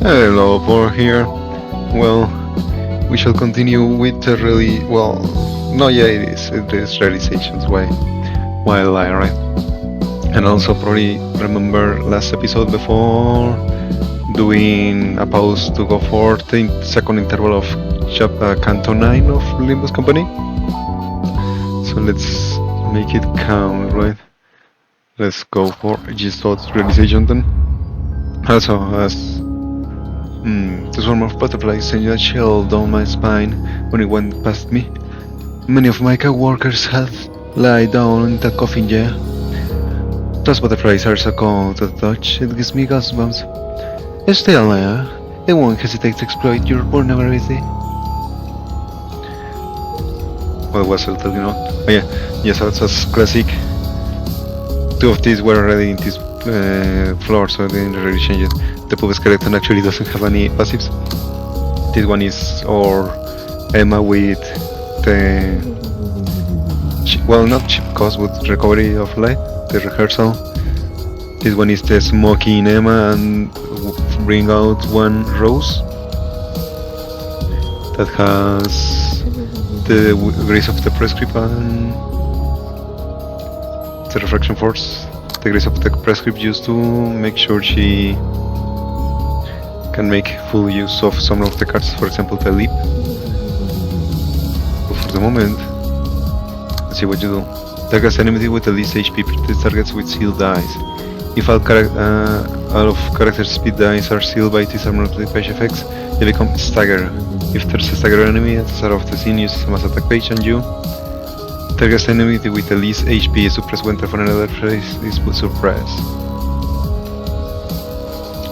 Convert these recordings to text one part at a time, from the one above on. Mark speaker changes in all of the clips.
Speaker 1: Hello, Paul here. Well, we shall continue with the really well. No, yeah, it is realizations while I right, and also probably remember last episode before doing a pause to go for the second interval of Canto 9 of Limbus Company. So let's make it count, right? Let's go for yesod realization then. Also, as the swarm of butterflies sent a chill down my spine when it went past me. Many of my co-workers had lie down in that coffin, yeah. Those butterflies are so cold at the touch, it gives me goosebumps. Still, they won't hesitate to exploit your vulnerability. What was I telling you? Oh yeah, yes, that's classic. Two of these were already in this floor, so I didn't really change it. The poop skeleton actually doesn't have any passives. This one is or Emma with the well, not cheap cost, but recovery of light, the rehearsal. This one is the smoking Emma and bring out one rose that has the grace of the prescript and the refraction force. The grace of the prescript used to make sure she can make full use of some of the cards, for example the leap. But for the moment, let's see what you do. Targets enemy with the least HP, protects targets with sealed dice. If all of character speed dice are sealed by disarmor page effects, they become stagger. If there's a stagger enemy at the start of the scene, use a mass attack page on you. Target enemy with the least HP is suppressed when for another phase is suppressed.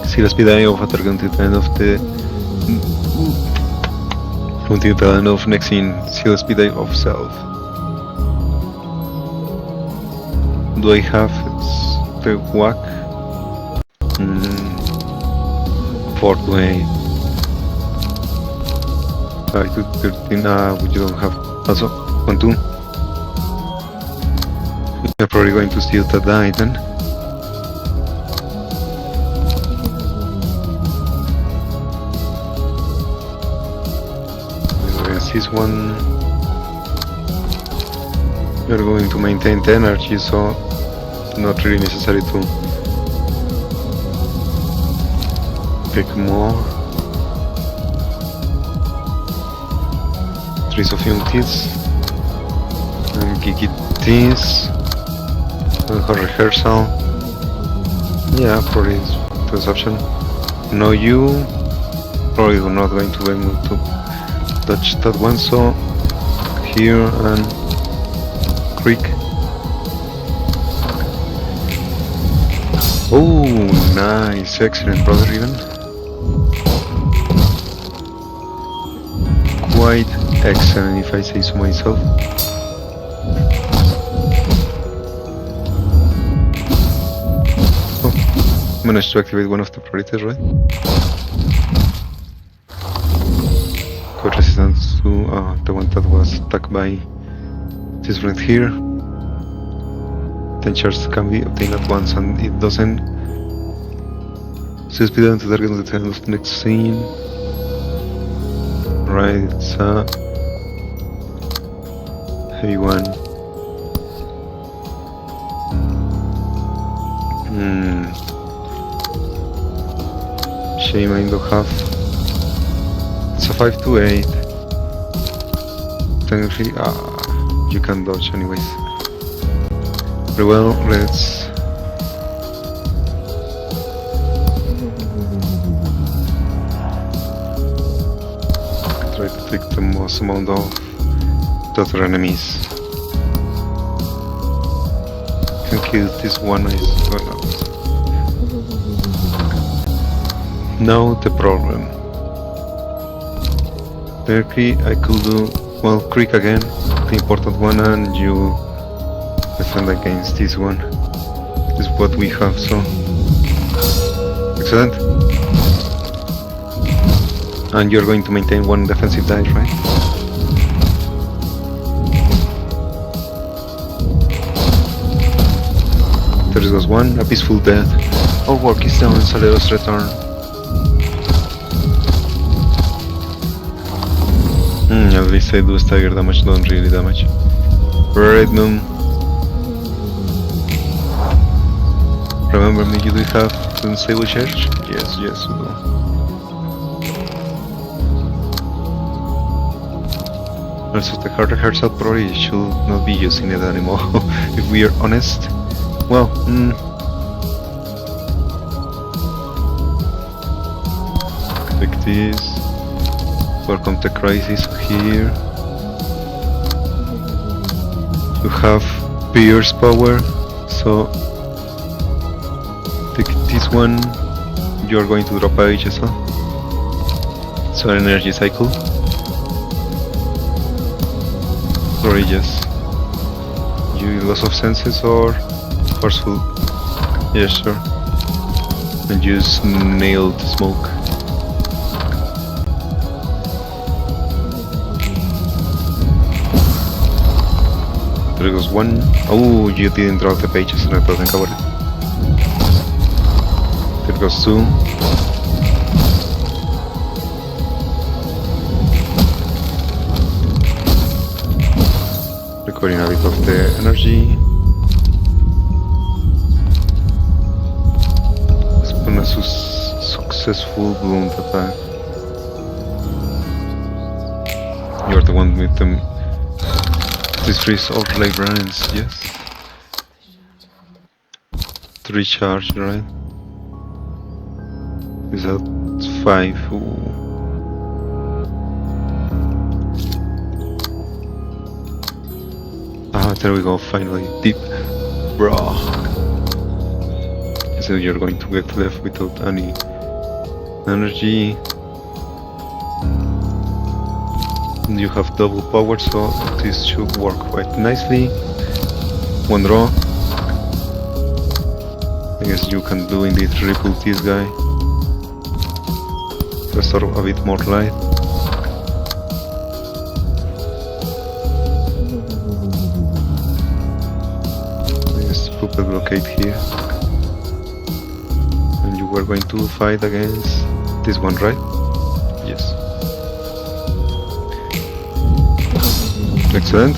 Speaker 1: See the speed die of a target until the end of next scene. See the speed die of self. Do I have the whack? 4 to 8. I do 13, but you don't have also 1, 2. You're probably going to steal the die then. Against this one, you're going to maintain the energy, so not really necessary to pick more. Trace of units and Gigitis and her rehearsal. Yeah, probably this option. No, you probably not going to be able to touch that one, so here and Creek. Oh, nice, excellent, brother, even. Quite excellent, if I say so myself. Oh, managed to activate one of the priorities, right? Code resistance to the one that was attacked by this friend here. 10 shards can be obtained at once and it doesn't. So speed down to target at the end of the next scene. Right, it's a heavy one. Shame I don't have. It's a 5 to 8. Technically, you can dodge anyways. Very well, let's try to take the most amount of other enemies. Can kill this one is gonna. Now the problem. Technically I could do well Creek again, the important one, and you defend against this one. This is what we have, so excellent. And you're going to maintain one defensive die, right? There goes one, a peaceful death. Our work is done, so let us return. say do stagger damage, don't really damage. Red Moon. Remember me, you do have Unstable Charge? Yes, you do. Also, the harder hearts out probably should not be using it anymore, if we are honest. Well, like this. Welcome to Crisis here. You have Pierce power, so take this one. You are going to drop a yesod. So an energy cycle. Sorry, yes. You loss of senses or forceful? Yes, sure. And use nailed smoke. There goes one. Oh, you didn't draw the pages and it doesn't cover it. There goes two. Recording a bit of the energy. Spawn a successful blunt attack. You're the one with them. This freeze all librarians, yes. 3 charge, right? Without 5. Ooh. Ah, there we go, finally. Deep. Bro. So you're going to get left without any energy. You have double power, so this should work quite nicely. One draw. I guess you can do indeed triple this guy. Restore a bit more light. Yes, puppet blockade here. And you were going to fight against this one, right? Yes. Excellent.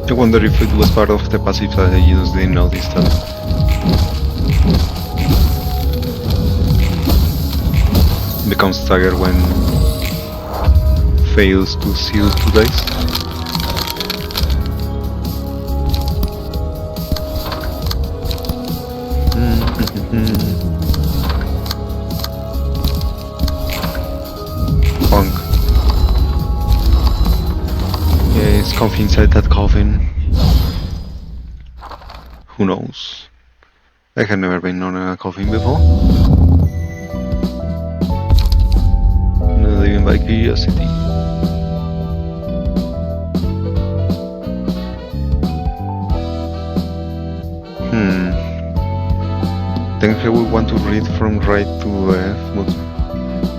Speaker 1: I wonder if it was part of the passive that I just didn't notice that. Becomes stagger when fails to seal 2 dice. Punk. Yeah, it's comfy inside that coffin. Who knows? I have never been on a coffin before. Not even by curiosity. Then I would want to read from right to left.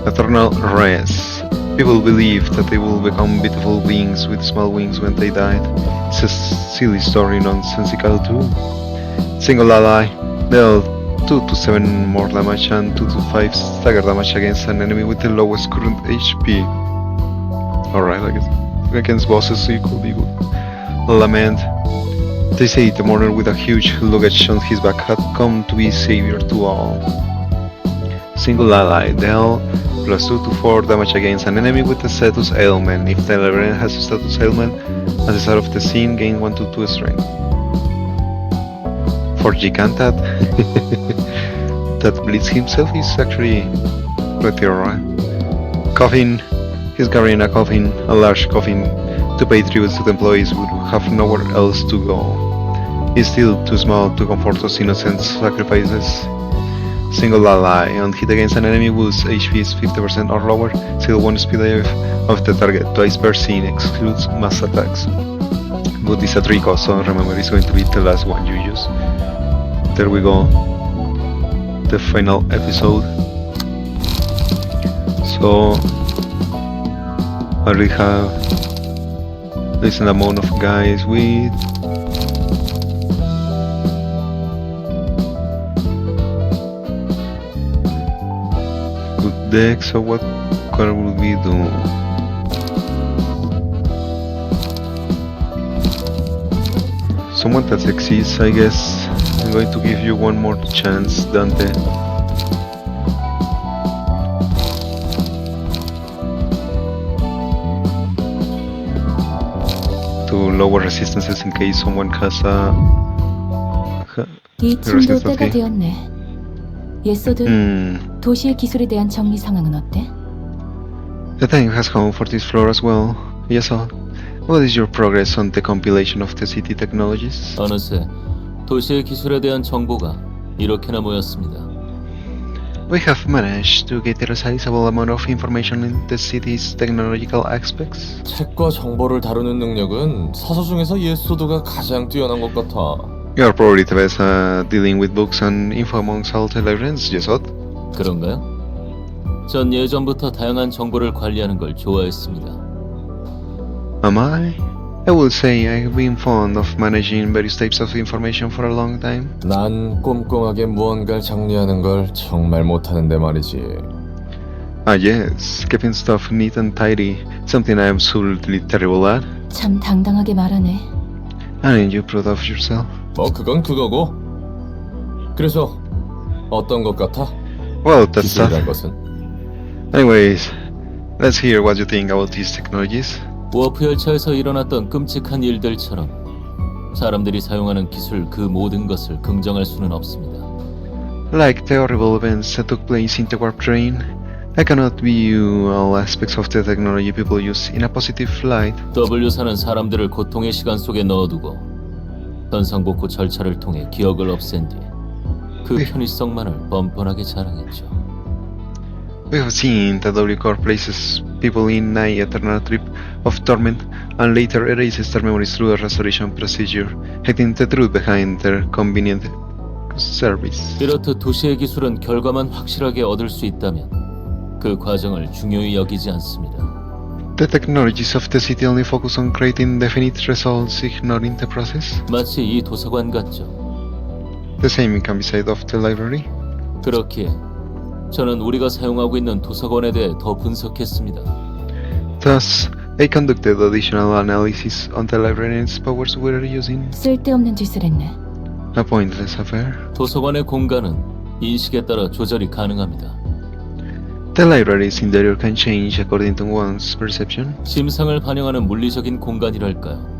Speaker 1: Eternal res. People believe that they will become beautiful beings with small wings when they died. It's a silly story, nonsensical too. Single ally, dealt 2 to 7 more damage and 2 to 5 stagger damage against an enemy with the lowest current HP. Alright, I guess against bosses it could be good. Lament. They say the mourner with a huge luggage on his back had come to be savior to all. Single ally, dealt plus 2 to 4 damage against an enemy with a status ailment. If the librarian has a status ailment, at the start of the scene, gain 1 to 2 strength. For Gigantat, that bleeds himself is actually pretty alright. Coffin, he's carrying a coffin, a large coffin, to pay tributes to the employees who have nowhere else to go. He's still too small to comfort us innocent sacrifices. Single ally, on hit against an enemy whose HP is 50% or lower, still 1 speed of the target, twice per scene, excludes mass attacks. But it's a trick also, remember it's going to be the last one you use. There we go, the final episode. So I already have a decent amount of guys with deck, so what card will we do? Someone that exists, I guess. I'm going to give you one more chance, Dante. To lower resistances in case someone has a
Speaker 2: 이 층도
Speaker 1: resistance
Speaker 2: 때가
Speaker 1: key.
Speaker 2: 되었네. 예소드, 도시의 기술에 대한 정리 상황은 어때?
Speaker 1: The time has come for this floor as well. Yesod, what is your progress on the compilation of the city technologies?
Speaker 3: 어느새 도시의 기술에 대한 정보가 이렇게나 모였습니다.
Speaker 1: We have managed to get a sizable amount of information in the city's technological aspects.
Speaker 4: 책과 정보를 다루는 능력은 사서 중에서 예소드가 가장 뛰어난 것 같아.
Speaker 1: You are probably the best dealing with books and info amongst all the librarians, Yesod.
Speaker 3: 그런가요? 전 예전부터 다양한 정보를 관리하는 걸 좋아했습니다.
Speaker 1: Am I? I will say I've been fond of managing various types of information for a long time.
Speaker 4: 난 꼼꼼하게 무언가를 정리하는 걸 정말 못하는데 말이지.
Speaker 1: Ah yes, keeping stuff neat and tidy, something I am absolutely terrible at.
Speaker 2: 참 당당하게 말하네.
Speaker 1: Aren't you proud of yourself?
Speaker 4: 뭐 그건 그거고. 그래서 어떤 것 같아?
Speaker 1: Well, that's
Speaker 4: 기술이란
Speaker 1: that.
Speaker 4: 것은?
Speaker 1: Anyways, let's hear what you think about these technologies.
Speaker 3: 워프 열차에서 일어났던 끔찍한 일들처럼 사람들이 사용하는 기술 그 모든 것을 긍정할 수는 없습니다.
Speaker 1: Like the horrible events that took place in the warp train, I cannot view all aspects of the technology people use in a positive light.
Speaker 3: W사는 사람들을 고통의 시간 속에 넣어두고 현상복구 절차를 통해 기억을 없앤 뒤 그 편의성만을 뻔뻔하게 자랑했죠.
Speaker 1: We have seen that W Corp places people in an eternal trip of torment and later erases their memories through a restoration procedure, hiding the truth behind their convenient service.
Speaker 3: 이렇듯 도시의 기술은 결과만 확실하게 얻을 수 있다면 그 과정을 중요히 여기지 않습니다.
Speaker 1: The technologies of the city only focus on creating definite results, ignoring the process.
Speaker 3: 마치 이 도서관 같죠.
Speaker 1: The same can be said of the library.
Speaker 3: 그렇기에 저는 우리가 사용하고 있는 도서관에 대해 더 분석했습니다.
Speaker 1: Thus, I conducted additional analysis on the librarian's powers we are using.
Speaker 2: 쓸데없는 짓을 했네.
Speaker 1: A pointless affair.
Speaker 3: 도서관의 공간은 인식에 따라 조절이 가능합니다.
Speaker 1: The library's interior can change according to one's perception.
Speaker 3: 심상을 반영하는 물리적인 공간이랄까요.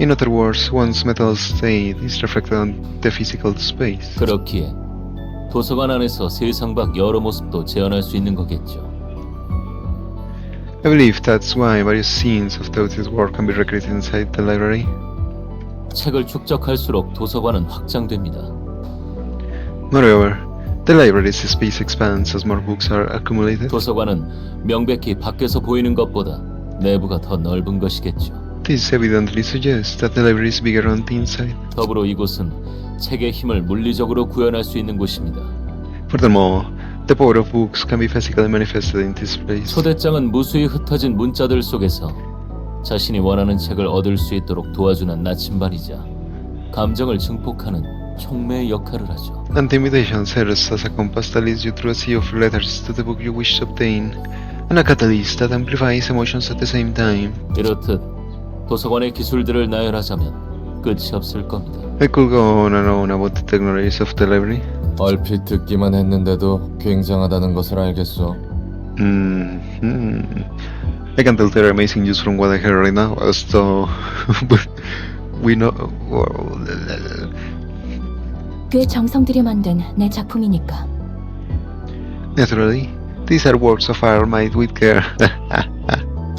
Speaker 1: In other words, one's mental state is reflected on the physical space.
Speaker 3: 그렇기에 도서관 안에서 세상 밖 여러 모습도 재현할 수 있는 거겠죠.
Speaker 1: I believe that's why various scenes of Teuth's work can be recreated inside the library.
Speaker 3: 책을 축적할수록 도서관은 확장됩니다.
Speaker 1: Moreover, the library's space expands as more books are accumulated.
Speaker 3: 도서관은 명백히 밖에서 보이는 것보다 내부가 더 넓은 것이겠죠.
Speaker 1: This evidently suggests that the library is bigger on the inside.
Speaker 3: 더불어 이곳은 책의 힘을 물리적으로 구현할 수 있는 곳입니다.
Speaker 1: Furthermore, the power of books can be physically manifested in this place.
Speaker 3: 초대장은 무수히 흩어진 문자들 속에서 자신이 원하는 책을 얻을 수 있도록 도와주는 나침반이자 감정을 증폭하는 촉매의 역할을 하죠.
Speaker 1: And the invitation serves as a compass that leads you through a sea of letters to the book you wish to obtain, and a catalyst that amplifies emotions at the same time.
Speaker 3: 이렇듯 도서관의 기술들을 나열하자면 끝이 없을 겁니다.
Speaker 1: I could go on and on about the technologies of the library.
Speaker 4: 얼핏 듣기만 했는데도 굉장하다는 것을 알겠어.
Speaker 1: I can tell they're amazing just from what I heard right now. So, but we know.
Speaker 2: 꽤 정성 들여 만든 내 작품이니까.
Speaker 1: Naturally, these are works of art made with care.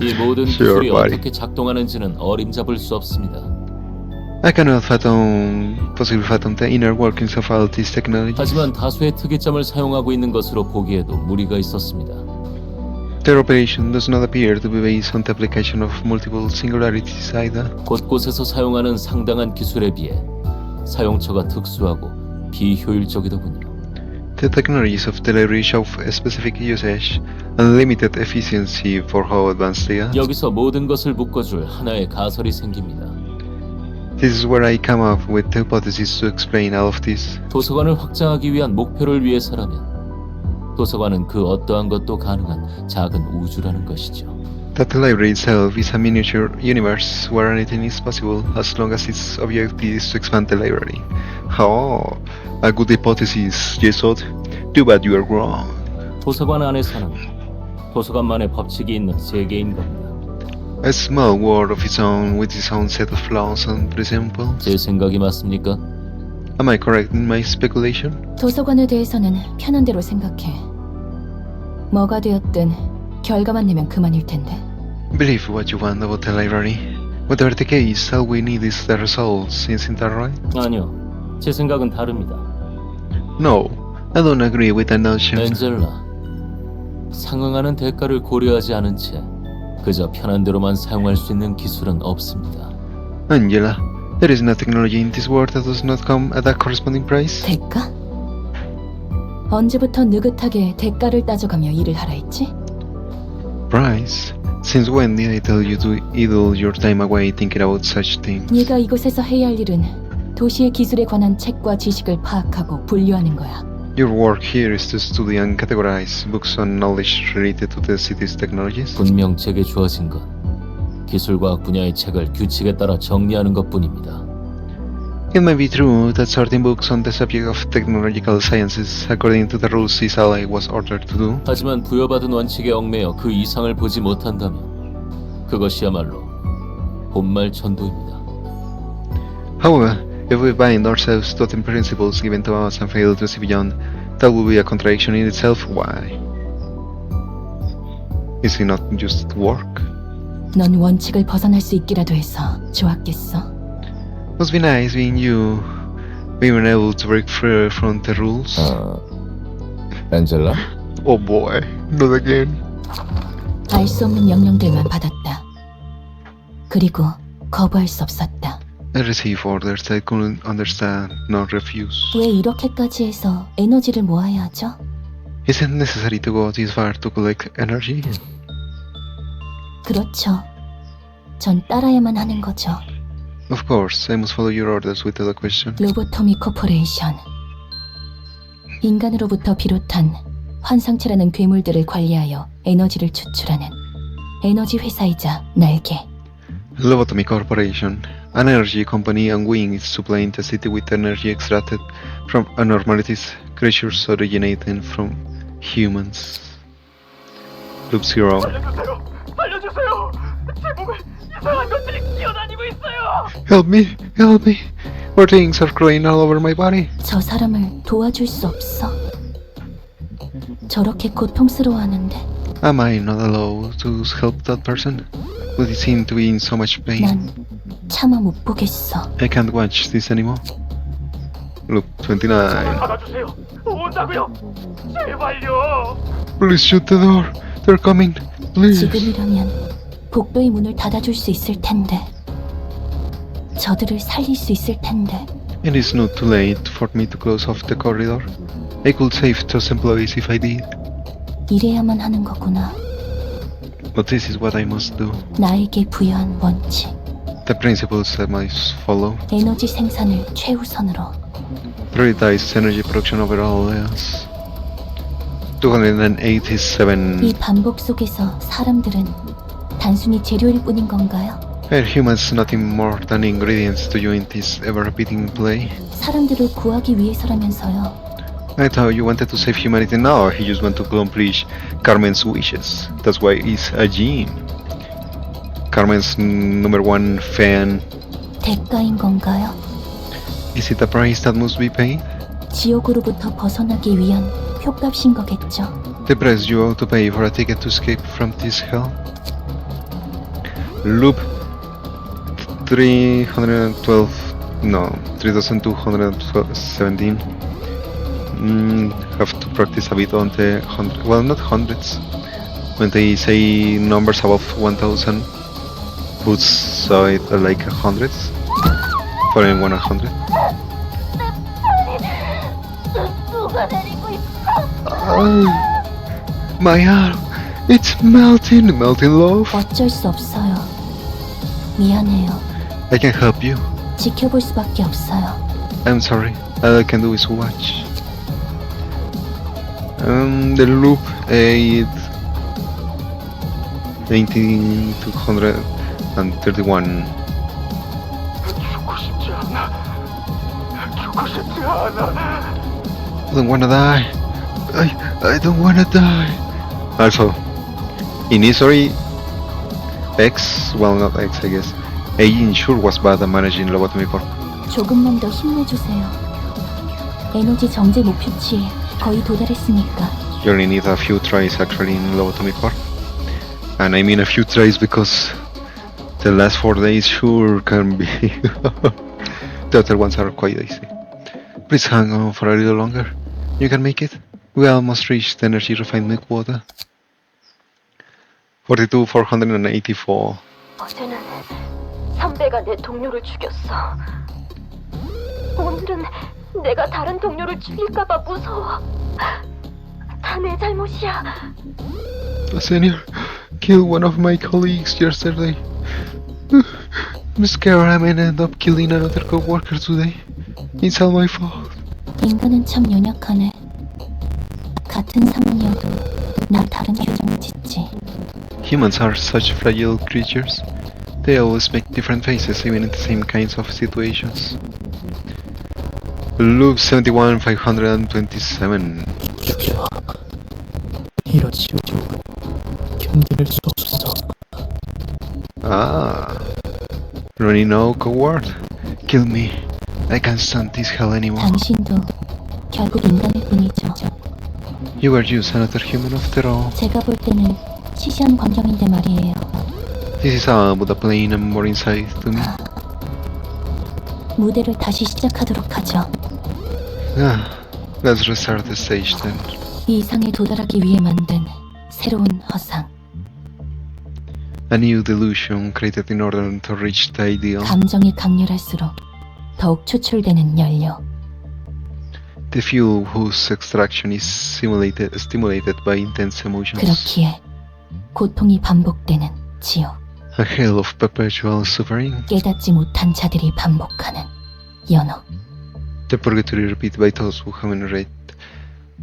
Speaker 3: 이 모든
Speaker 1: Sure,
Speaker 3: 기술이
Speaker 1: buddy.
Speaker 3: 어떻게 작동하는지는 어림잡을 수 없습니다.
Speaker 1: I cannot possibly fathom the inner workings of all these technologies.
Speaker 3: 하지만 다수의 특이점을 사용하고 있는 것으로 보기에도 무리가 있었습니다.
Speaker 1: Their operation does not appear to be based on the application of multiple singularities either.
Speaker 3: 곳곳에서 사용하는 상당한 기술에 비해 사용처가 특수하고 비효율적이더군요.
Speaker 1: The technologies of the library show a specific usage and limited efficiency for how advanced they are.
Speaker 3: 여기서 모든 것을 묶어줄 하나의 가설이 생깁니다.
Speaker 1: This is where I come up with the hypothesis to explain all of this.
Speaker 3: 도서관을 확장하기 위한 목표를 위해서라면 도서관은 그 어떠한 것도 가능한 작은 우주라는 것이죠.
Speaker 1: That the library itself is a miniature universe where anything is possible as long as its objective is to expand the library. Oh, a good hypothesis, yesod. Too bad you are wrong.
Speaker 3: 도서관 안에서는 도서관만의 법칙이 있는 세계인 겁니다.
Speaker 1: A small world of its own with its own set of laws and principles.
Speaker 3: 제 생각이 맞습니까?
Speaker 1: Am I correct in my speculation?
Speaker 2: 도서관에 대해서는 편한 대로 생각해. 뭐가 되었든 결과만 내면 그만일 텐데.
Speaker 1: Believe what you want about the library. Whatever the case, all we need is the results, isn't that right?
Speaker 3: 아니요. 제 생각은 다릅니다.
Speaker 1: No, I don't agree with that notion.
Speaker 3: 엔젤라, 상응하는 대가를 고려하지 않은 채 그저 편한 대로만 사용할 수 있는 기술은 없습니다.
Speaker 1: Angela, there is no technology in this world that does not come at a corresponding price.
Speaker 2: 대가? 언제부터 느긋하게 대가를 따져가며 일을 하라 했지?
Speaker 1: Price? Since when did I tell you to idle your time away thinking about such things?
Speaker 2: 네가 이곳에서 해야 할 일은 도시의 기술에 관한 책과 지식을 파악하고 분류하는 거야.
Speaker 1: Your work here is to study and categorize books on knowledge related to the city's technologies.
Speaker 3: 분명 제게 주어진 건 기술과학 분야의 책을 규칙에 따라 정리하는 것뿐입니다.
Speaker 1: It may be true that sorting books on the subject of technological sciences according to the rules is all I was ordered to do.
Speaker 3: 하지만 부여받은 원칙에 얽매여 그 이상을 보지 못한다면 그것이야말로 본말 전도입니다.
Speaker 1: However, if we bind ourselves to the principles given to us and fail to see beyond, that will be a contradiction in itself. Why? Is it not just work?
Speaker 2: 넌 원칙을 벗어날 수 있기라도 해서 좋았겠어.
Speaker 1: Must be nice being you, being able to break free from the rules.
Speaker 4: 엔젤라?
Speaker 1: Oh boy, not again.
Speaker 2: 알 수 없는 명령들만 받았다. 그리고 거부할 수 없었다.
Speaker 1: I receive orders I couldn't understand, nor refuse.
Speaker 2: 왜 이렇게까지 해서 에너지를 모아야 하죠?
Speaker 1: Is it necessary to go this far to collect energy?
Speaker 2: 그렇죠. 전 따라야만 하는 거죠.
Speaker 1: Of course, I must follow your orders without a question.
Speaker 2: 로보토미 코퍼레이션. 인간으로부터 비롯한 환상체라는 괴물들을 관리하여 에너지를 추출하는 에너지 회사이자 날개.
Speaker 1: Lobotomy Corporation, an energy company on wings supplying the city with energy extracted from abnormalities, creatures originating from humans. Loop Zero.
Speaker 5: 살려주세요! 살려주세요! 제 몸에 이상한 것들이 기어다니고 있어요!
Speaker 1: Help me! Help me! More things are crawling all over my body.
Speaker 2: 저 사람을 도와줄 수 없어. 저렇게 고통스러워하는데
Speaker 1: Am I not allowed to help that person? Would he seem to be in so much pain?
Speaker 2: 난 차마 못 보겠어.
Speaker 1: I can't watch this anymore. Loop 29.
Speaker 5: 받아주세요! 온다고요! 제발요!
Speaker 1: Please shut the door. They're coming. Please.
Speaker 2: 지금이라면 복도의 문을 닫아줄 수 있을 텐데. 저들을 살릴 수 있을 텐데.
Speaker 1: It is not too late for me to close off the corridor. I could save those employees if I did.
Speaker 2: 이래야만 하는 거구나.
Speaker 1: But this is what I must do.
Speaker 2: 나에게 부여한 원칙.
Speaker 1: The principles I must follow.
Speaker 2: 에너지 생산을 최우선으로.
Speaker 1: Prioritize energy production over all else. 287.
Speaker 2: 이 반복 속에서 사람들은 단순히 재료일 뿐인 건가요?
Speaker 1: Are humans nothing more than ingredients to you in this ever-repeating play?
Speaker 2: 사람들을 구하기 위해서라면서요.
Speaker 1: I thought you wanted to save humanity now. You just want to accomplish Carmen's wishes. That's why it's a gym. Carmen's number one fan.
Speaker 2: 대가인 건가요?
Speaker 1: Is it a price that must be paid?
Speaker 2: 지옥으로부터 벗어나기 위한 표값인 거겠죠.
Speaker 1: The price you ought to pay for a ticket to escape from this hell? Loop 312. No, 3217. Have to practice a bit on the hundred. Well, not hundreds. When they say numbers above 1000, put it like hundreds. For anyone 100. My arm, it's melting, melting love.
Speaker 2: 어쩔 수 없어요. 미안해요.
Speaker 1: I can help you.
Speaker 2: 지켜볼 수밖에 없어요.
Speaker 1: I'm sorry. All I can do is watch. The loop 8 19231.
Speaker 5: 죽고 싶지 않아. 죽고 싶지 않아.
Speaker 1: I don't wanna die. I don't wanna die. Also, in history, X, well not X I guess, Agent sure was bad at managing lobotomy corp.
Speaker 2: 조금만 더 힘내주세요. 에너지 정제 목표치에 거의 도달했으니까.
Speaker 1: You only need a few tries actually in lobotomy corp. And I mean a few tries because the last 4 days sure can be... The other ones are quite easy. Please hang on for a little longer. You can make it. We almost reached the energy refinement quota. 42,484.
Speaker 2: 어제는 선배가 내 동료를 죽였어. 오늘은 내가 다른 동료를 죽일까봐 무서워. 다 내 잘못이야.
Speaker 1: A senior killed one of my colleagues yesterday. I'm scared I may end up killing another co-worker today. It's all my fault.
Speaker 2: 인간은 참 연약하네. 같은 상황이어도 나 다른 표정을 짓지.
Speaker 1: Humans are such fragile creatures. They always make different faces even in the same kinds of situations. Loop 71,527.
Speaker 6: 주여, 이러지요. 견딜 수 없어.
Speaker 1: Ah. Running no coward. Kill me. I can't stand this hell anymore.
Speaker 2: 당신도 결국 인간일 뿐이죠.
Speaker 1: You are just another human after all.
Speaker 2: 제가 볼 때는 시시한 광경인데 말이에요.
Speaker 1: This is all but a plain and boring sight to me.
Speaker 2: 무대를 다시 시작하도록 하죠.
Speaker 1: Ah, let's restart the stage then.
Speaker 2: 이 이상에 도달하기 위해 만든 새로운 허상.
Speaker 1: A new delusion created in order to reach the ideal.
Speaker 2: 감정이 강렬할수록 더욱 추출되는 연료.
Speaker 1: The fuel whose extraction is stimulated by intense emotions.
Speaker 2: 그렇기에 고통이 반복되는 지옥.
Speaker 1: A hell of perpetual suffering.
Speaker 2: 깨닫지 못한 자들이 반복하는 연어.
Speaker 1: The purgatory repeated by those who haven't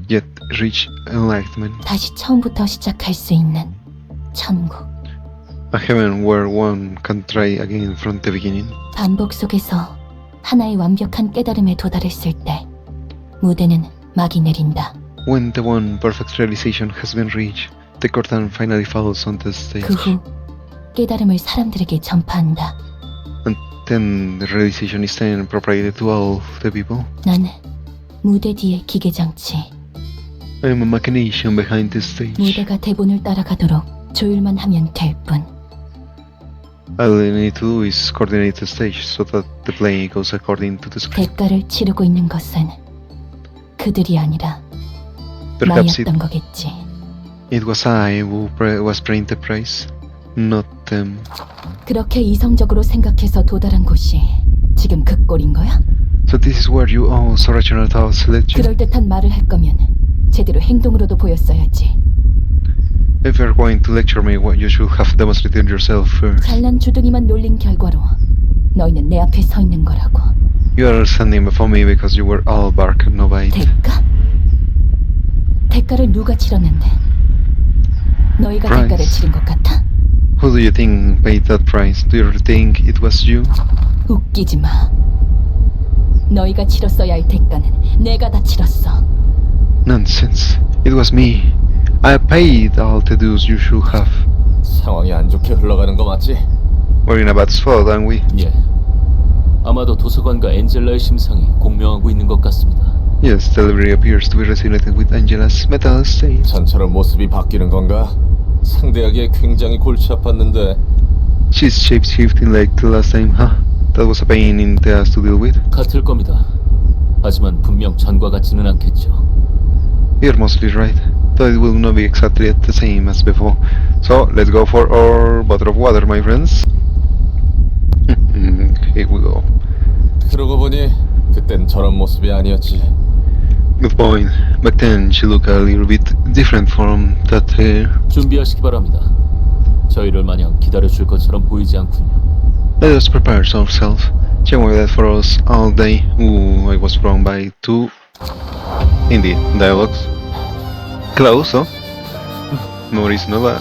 Speaker 1: yet reached enlightenment.
Speaker 2: 다시 처음부터 시작할 수 있는 천국.
Speaker 1: A heaven where one can try again from the beginning.
Speaker 2: 반복 속에서 하나의 완벽한 깨달음에 도달했을 때 무대는 막이 내린다.
Speaker 1: When the one perfect realization has been reached, the curtain finally falls on the stage.
Speaker 2: 그 후 깨달음을 사람들에게 전파한다.
Speaker 1: And then the realization is then propagated to all the people.
Speaker 2: 나는 무대 뒤의 기계장치.
Speaker 1: I am a machination behind the stage.
Speaker 2: 무대가 대본을 따라가도록 조율만 하면 될 뿐.
Speaker 1: All I need to do is coordinate the stage so that the play goes according to the script.
Speaker 2: 대가를 치르고 있는 것은 그들이 아니라
Speaker 1: Perhaps
Speaker 2: 나였던 거겠지.
Speaker 1: it was I who was paying the price, not them.
Speaker 2: 그렇게 이성적으로 생각해서 도달한 곳이 지금 그 꼴인 거야?
Speaker 1: So this is where you all so rational thoughts led you.
Speaker 2: 그럴듯한 말을 할 거면 제대로 행동으로도 보였어야지.
Speaker 1: If you're going to lecture me, what you should have demonstrated yourself first.
Speaker 2: 잘난 주둥이만 놀린 결과로 너희는 내 앞에 서 있는 거라고.
Speaker 1: You are standing before me because you were all bark and no bite.
Speaker 2: 대가? 대가를 누가 치렀는데? 너희가
Speaker 1: Price.
Speaker 2: 대가를 치른 것 같아?
Speaker 1: Who do you think paid that price? Do you think it was you?
Speaker 2: 웃기지 마. 너희가 치렀어야 할 대가는 내가 다 치렀어.
Speaker 1: Nonsense. It was me. I paid all the dues you should have.
Speaker 4: 상황이 안 좋게 흘러가는 거 맞지?
Speaker 1: We're in a bad spot, aren't we?
Speaker 3: 예. 아마도 도서관과 엔젤라의 심상이 공명하고 있는 것 같습니다.
Speaker 1: Yes, the library appears to be resonating with Angela's mental state.
Speaker 4: 전처럼 모습이 바뀌는 건가? 상대하기에 굉장히 골치 아팠는데.
Speaker 1: She's shape-shifting like the last time, huh? That was a pain in the ass to deal with.
Speaker 3: 같을 겁니다. 하지만 분명 전과 같지는 않겠죠.
Speaker 1: You're mostly right, though it will not be exactly the same as before. So, let's go for our bottle of water, my friends. Here we go.
Speaker 4: 그러고 보니 그땐 저런 모습이 아니었지.
Speaker 1: Good point. Back then, she looked a little bit different from that hair.
Speaker 3: 준비하시기 바랍니다. 저희를 마냥 기다려줄 것처럼 보이지 않군요.
Speaker 1: Let us prepare ourselves. She waited for us all day. Ooh, I was wrong by two. Indeed, dialogues. Close, huh? Memories Nova.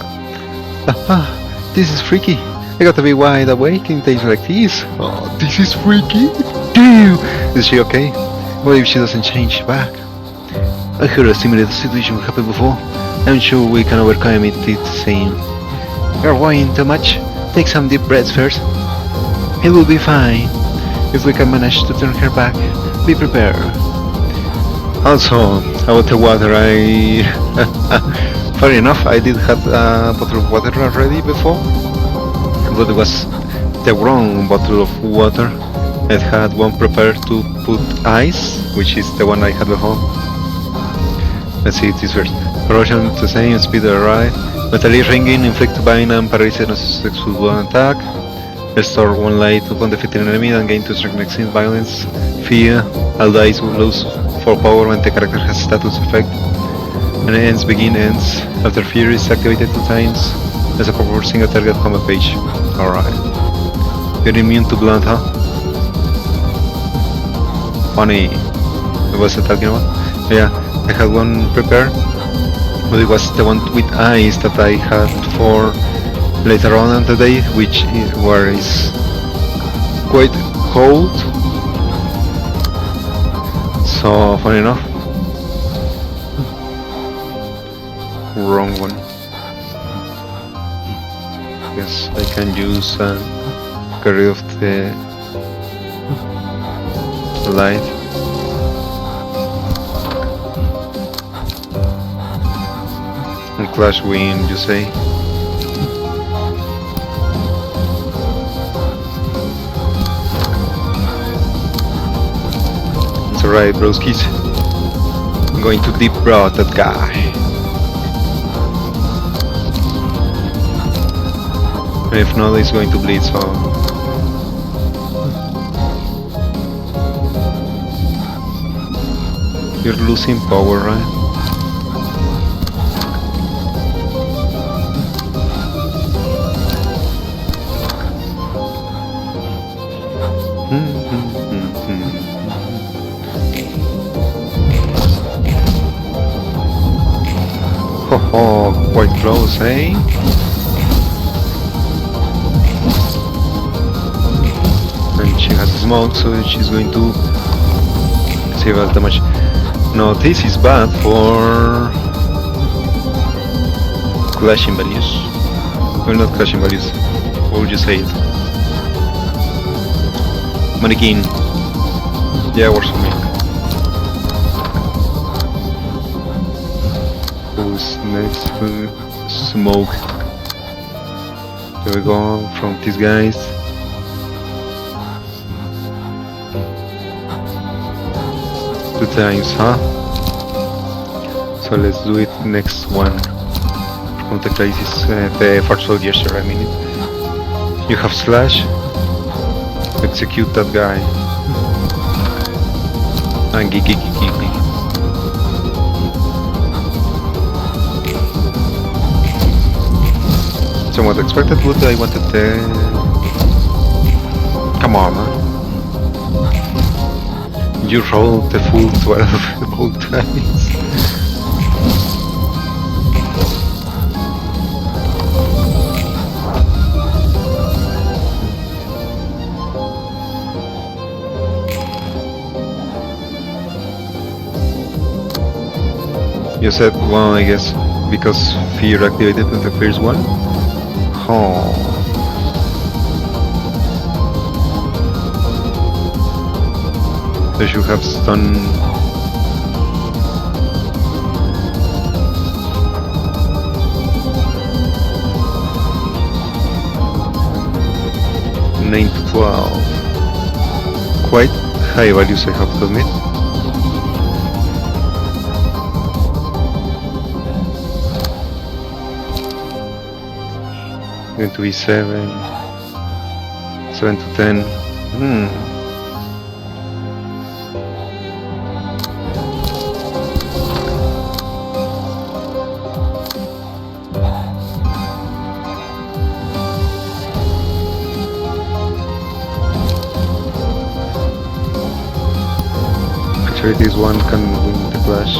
Speaker 1: This is freaky. I gotta be wide awake in days like this. Oh, this is freaky. Damn! Is she okay? What if she doesn't change back? I heard a similar situation happened before. I'm sure we can overcome it the same. You're worrying too much. Take some deep breaths first. It will be fine. If we can manage to turn her back, be prepared. Also, about the water, fair enough, I did have a bottle of water already before, but it was the wrong bottle of water. I had one prepared to put ice, which is the one I had before. Let's see this first. Corrosion to same, speed right. Metallic ringing, inflict bind and paralysis on a successful one attack. Restore one light upon defeating an enemy and gain 2 strength next in violence. Fear, all dice will lose 4 power when the character has status effect. And ends ends. After fear is activated 2 times as a for single target combat page. Alright. You're immune to blunt, huh? Funny. What was I talking about? Yeah, I had one prepared, but it was the one with ice that I had for later on in the day, which is quite cold. So funny enough. Wrong one. Yes, I can use get rid of the light. And clash wind, you say? It's alright, broskis. I'm going to deep broad that guy. And if not, he's going to bleed, so... You're losing power, right? Oh, quite close, eh? And she has smoke, so she's going to save us damage. No, this is bad for clashing values. Well, not clashing values. What would you say it? Mannequin. Yeah, works for me. Who's next? Smoke. There we go, from these guys. Two times, huh? So let's do it next one. From the crisis, the Fort Soldiers, I mean. You have slash. Execute that guy. And gigi. Somewhat expected, but I wanted the... Come on, man. You rolled the full 12 both times. You said one, I guess, because fear activated in the first one? Oh. They should have stun. Nine to 12. Quite high values, I have to admit. Going to be 7 to 10. Actually, this one can win the clash.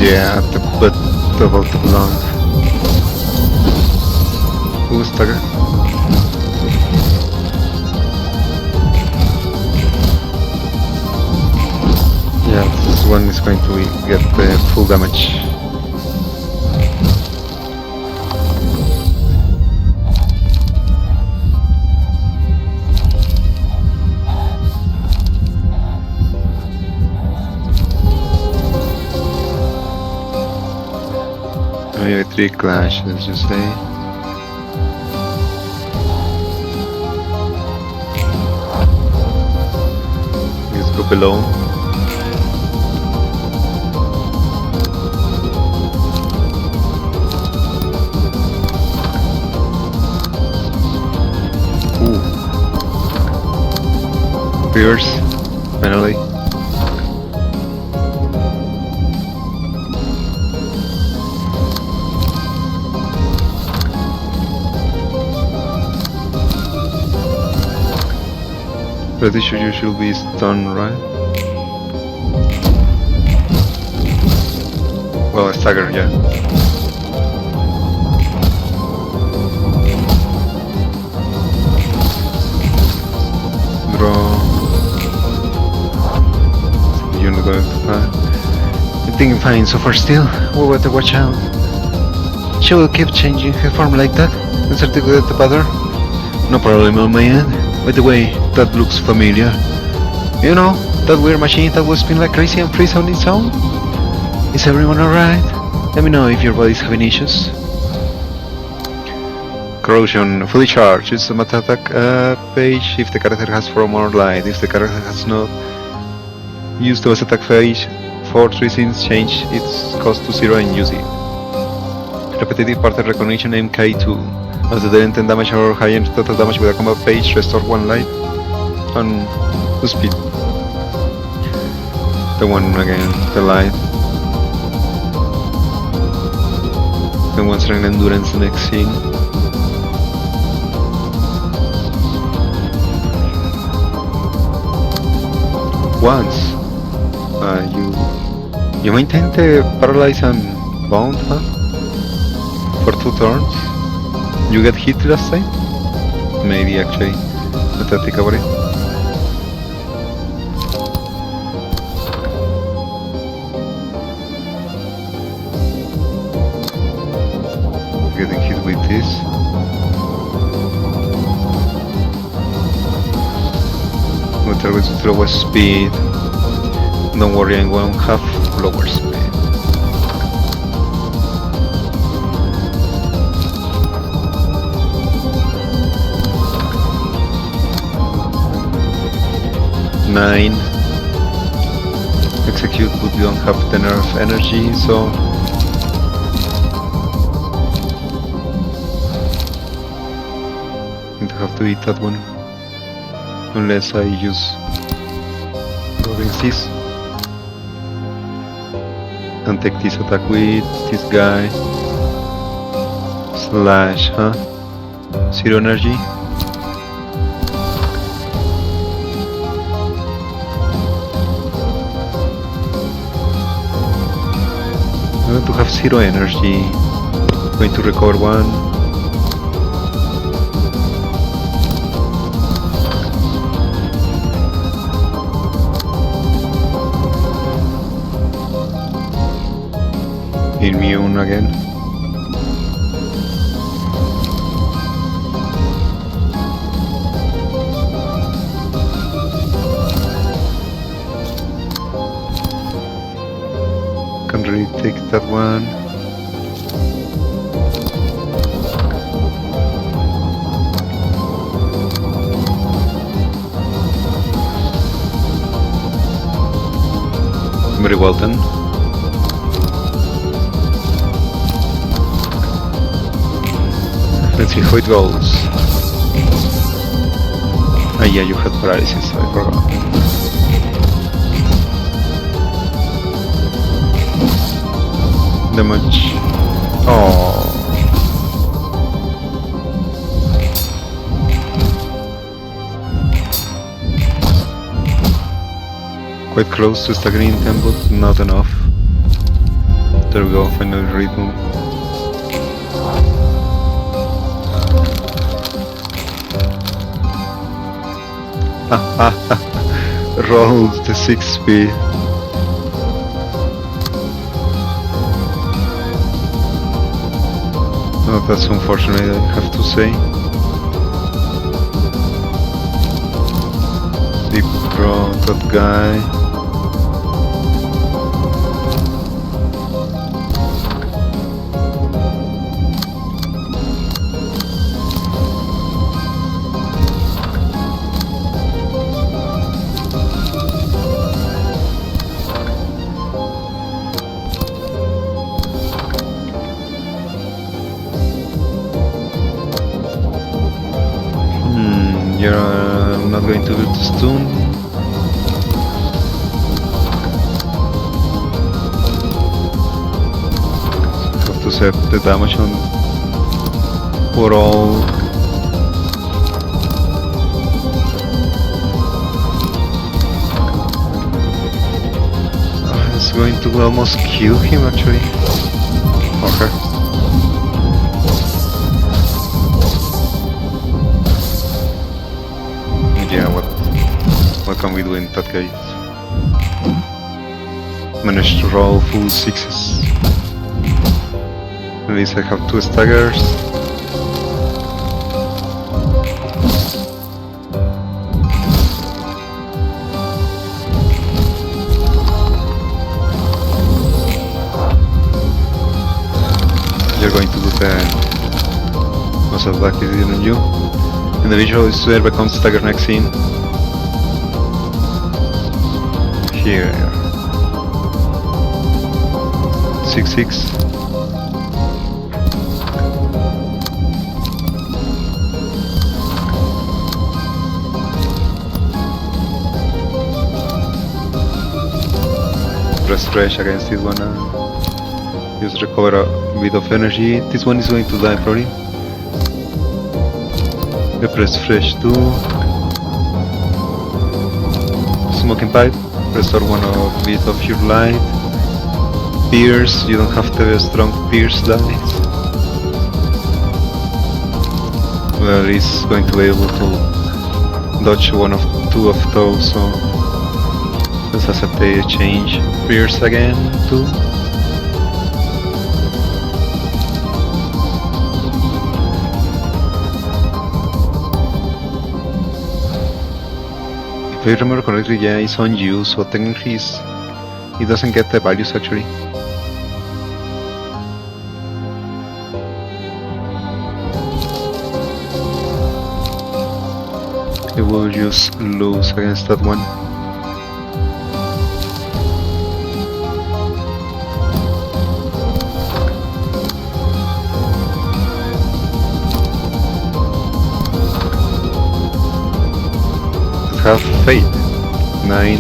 Speaker 1: Yeah, the butt of the blonde. Who's Tucker? Yeah, this one is going to get the full damage. Maybe 3 clashes, you say? Let's go below. Ooh. Pierce, finally. Pretty sure you should be stunned, right? Well, stagger, yeah. Draw. You're not going to I think I'm fine so far still. We better watch out. She will keep changing her form like that. Insert the good at the pattern. No problem on my end. By the way, that looks familiar. You know, that weird machine that will spin like crazy and freeze on its own? Is everyone alright? Let me know if your body's having issues. Corrosion, fully charged. Use the meta attack page if the character has 4 more light. If the character has not, use the attack page for 3 scenes, change its cost to 0 and use it. Repetitive pattern recognition MK2. As the dealing 10 damage or higher total damage with a combat page, restore 1 life and 2 speed. The one again, the light. Then 1 strength endurance the next scene. Once. You maintain the paralyze and bound, huh? For 2 turns. You get hit last time? Maybe actually. Let us think about it. Getting hit with this. With targets with lower speed. Don't worry, I won't have lower speed. Nine. Execute, but you don't have the nerve energy, so I'm going to have to eat that one. Unless I use against this. And take this attack with this guy. Slash, huh? 0 energy. I'm going to have 0 energy. Going to recover 1. Immune again. Can't really take that one. Very well done. Let's see how it goes. Ah, yeah, you had paralysis, I forgot. Damage. Oh. Quite close to staggering 10, but not enough. There we go, final rhythm. Roll the 6 speed. Oh, that's unfortunate, I have to say. Deep draw that guy. You're not going to build the stone. So have to set the damage on for all. It's going to almost kill him actually. Or her. Yeah, what can we do in that case? Managed to roll full 6s. At least I have 2 staggers. You're going to do the most of that is on you. Individual user becomes stagger next scene. Here. 6-6. Press fresh against this one. Just recover a bit of energy. This one is going to die probably. You press fresh too. Smoking pipe. Restore one of bit of your light. Pierce. You don't have to have a strong pierce dice. Well, he's going to be able to dodge one of 2 of those. So let's accept the change. Pierce again too. If I remember correctly, yeah, it's on you, so technically he doesn't get the values actually. He will just lose against that one. Have faith. 9.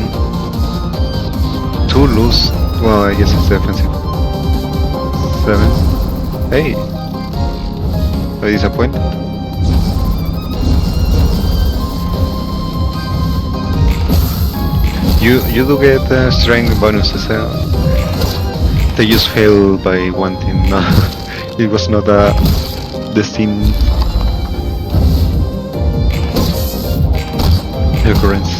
Speaker 1: 2 lose. Well, I guess it's defensive. 7. Hey. Are you disappointed? You do get strength bonuses. They just fail by 1 team. No, it was not a destined occurrence.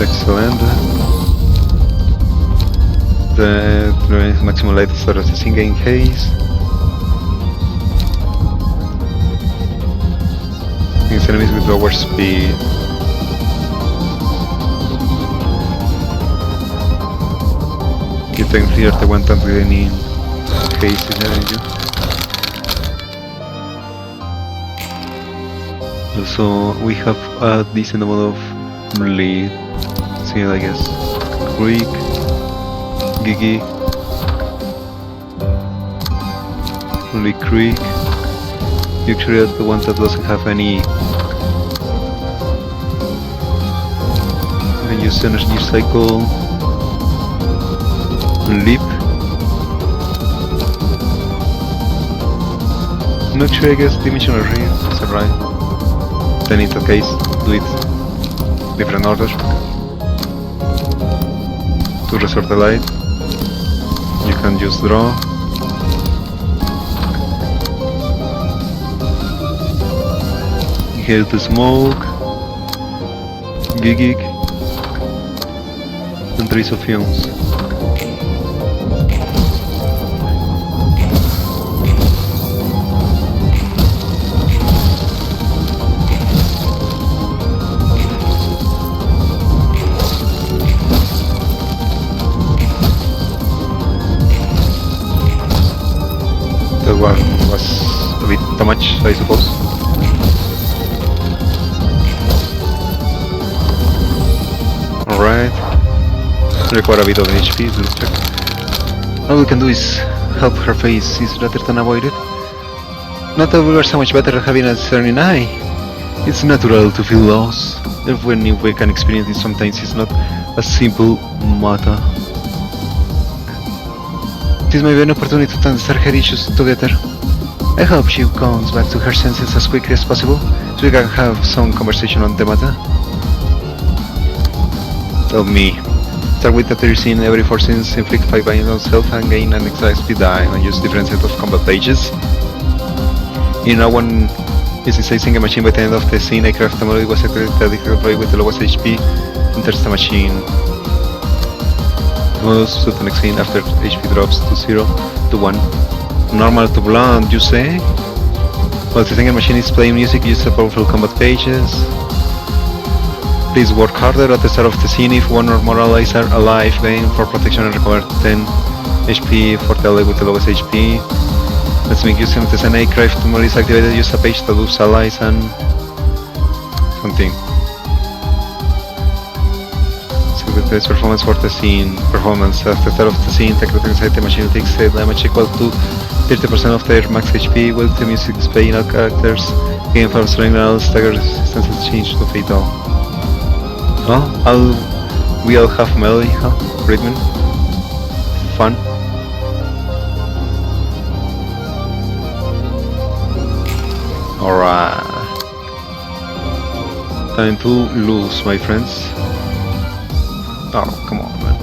Speaker 1: Excellent. The maximum light is resisting in case. Against enemies with lower speed. You can clear the one time with any case in you. Also, we have a decent amount of lead. See, I guess. Creek, Gigi, only Creek. Usually the one that doesn't have any. And use energy cycle. Leap. not sure, I guess dimensional ring is alright. Then in that case, do it different order. To restore the light, you can just draw. Here's the smoke, gig, and trace of fumes. That one was a bit too much, I suppose. Alright. Require a bit of HP, let's check. All we can do is help her face is rather than avoid it. Not that we are so much better at having a discerning eye. It's natural to feel loss. Even if we can experience it, sometimes it's not a simple matter. This may be an opportunity to understand her issues together. I hope she comes back to her senses as quickly as possible, so we can have some conversation on the matter. Tell me. Start with that you're seeing every 4 scenes, inflict 5 bind on self and gain an extra speed die and use different set of combat pages. In now one is sizing a machine by the end of the scene, I craft a model was activated with the lowest HP, enters the machine. Moves to the next scene after HP drops to 0 to 1. Normal to blunt, you say? While the second machine is playing music, use the powerful combat pages. Please work harder at the start of the scene if one or more allies are alive. Gain for protection and recover 10 HP for the ally with the lowest HP. Let's make use of the SNA craft mode is activated. Use a page that loops allies and something. So with this performance for the scene. Performance at the start of the scene, the critical inside the machine takes damage equal to 30% of their max HP. While the music is playing, all characters gain for strength and all stagger resistance change to fatal. Oh, we all have melee, huh? Rhythm. Fun. Alright. Time to lose, my friends. Oh, come on, man.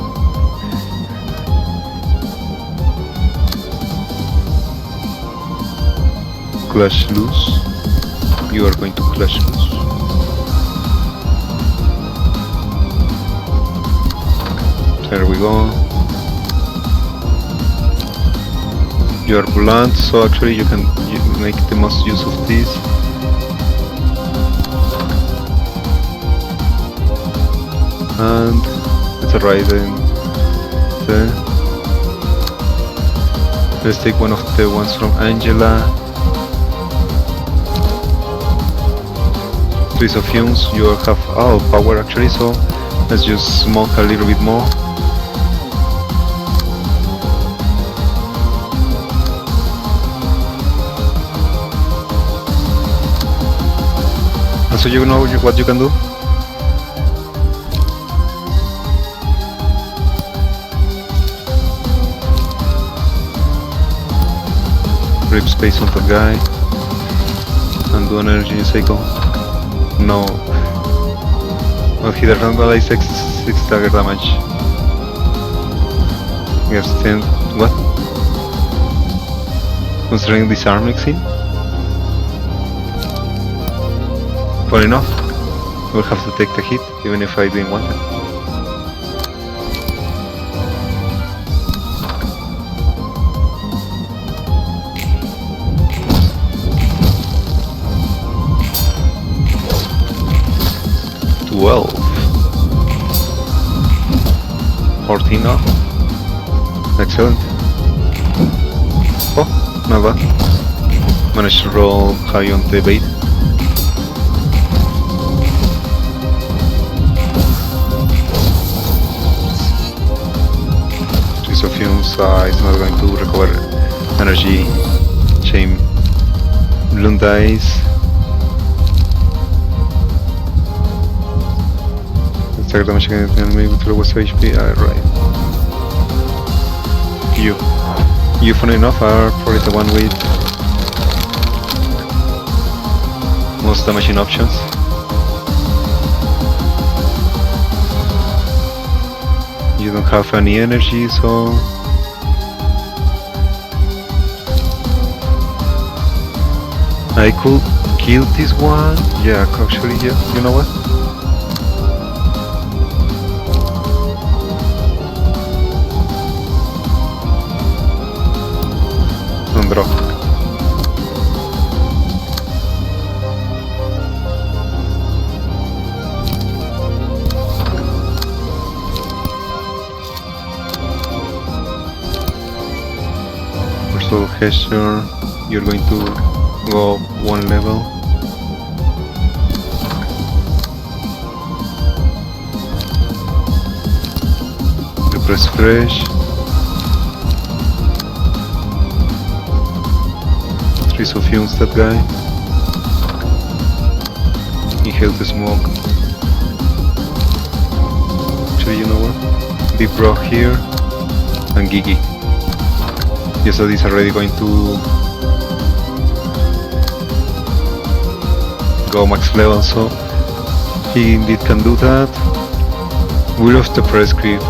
Speaker 1: Clash loose. You are going to clash loose. There we go. You are blunt, so actually you can make the most use of this. And it's alright then. Let's take one of the ones from Angela. Trace of fumes, you have all power actually, so let's just smoke a little bit more. And so you know what you can do? Rip space on that guy and do an energy cycle. No. Well, he doesn't realize 6 dagger damage. He has 10. What? Considering disarm next scene? Fair enough. We'll have to take the hit, even if I didn't want it. Well, 14 now. Excellent. Oh, not bad. Managed to roll high on the bait. Trace of fumes is not going to recover energy. Shame. Bloom dies. Attack damage against the enemy with lowest HP. Alright. You funny enough are probably the one with most damaging options. You don't have any energy, so I could kill this one. Yeah, actually, yeah. You know what? And drop. So Hester, you're going to go up one level. Press fresh. 3 fumes that guy. Inhale the smoke. Actually, you know what? Deep Rock here and Gigi. Yesod is already going to go max level, so he indeed can do that. We lost the press creep.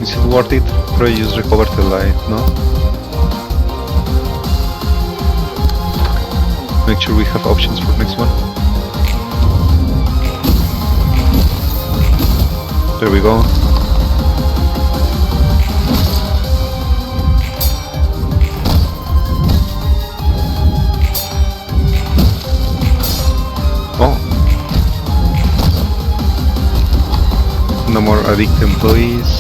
Speaker 1: Is it worth it? Probably just recover the light, no? Make sure we have options for next one. There we go. No more addict employees.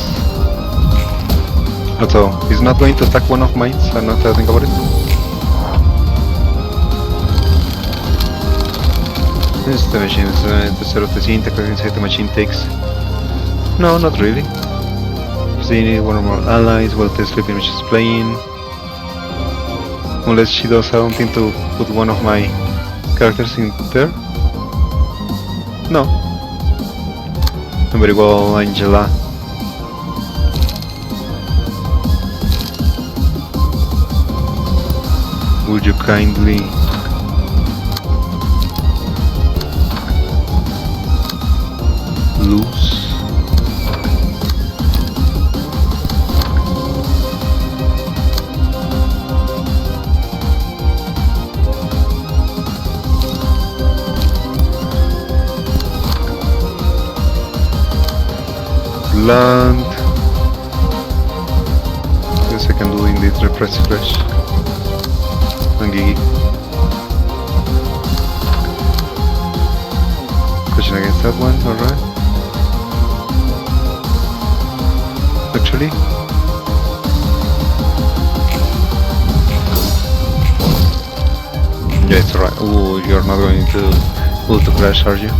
Speaker 1: Although, he's not going to attack one of mine, so I'm not think about it. This the machine is the sort of the scene the machine takes. No, not really. If they need one or more allies while the sleeping machine is playing. Unless she does something to put one of my characters in there. No. Very well, Angela. Would you kindly lose? Land. Yes, I can do indeed repress fresh. And Gigi. Question against that one, alright. Actually. Yeah, it's alright. Ooh, you're not going to ulti flash, are you?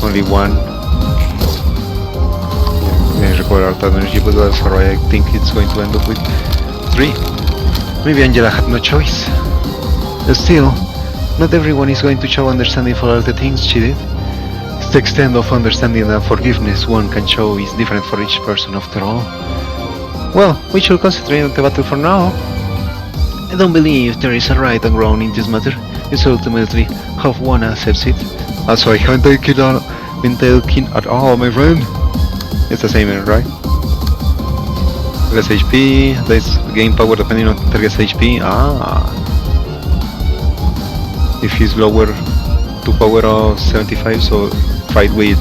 Speaker 1: Only one. Yeah, require art energy, but that's alright. I think it's going to end up with 3. Maybe Angela had no choice. Still, not everyone is going to show understanding for all the things she did. The extent of understanding and forgiveness one can show is different for each person after all. Well, we should concentrate on the battle for now. I don't believe there is a right and wrong in this matter. It's ultimately how one accepts it. Also, I haven't been taken at all, my friend. It's the same, right? Less HP, less gain power depending on target's HP. If he's lower to power of 75, so fight with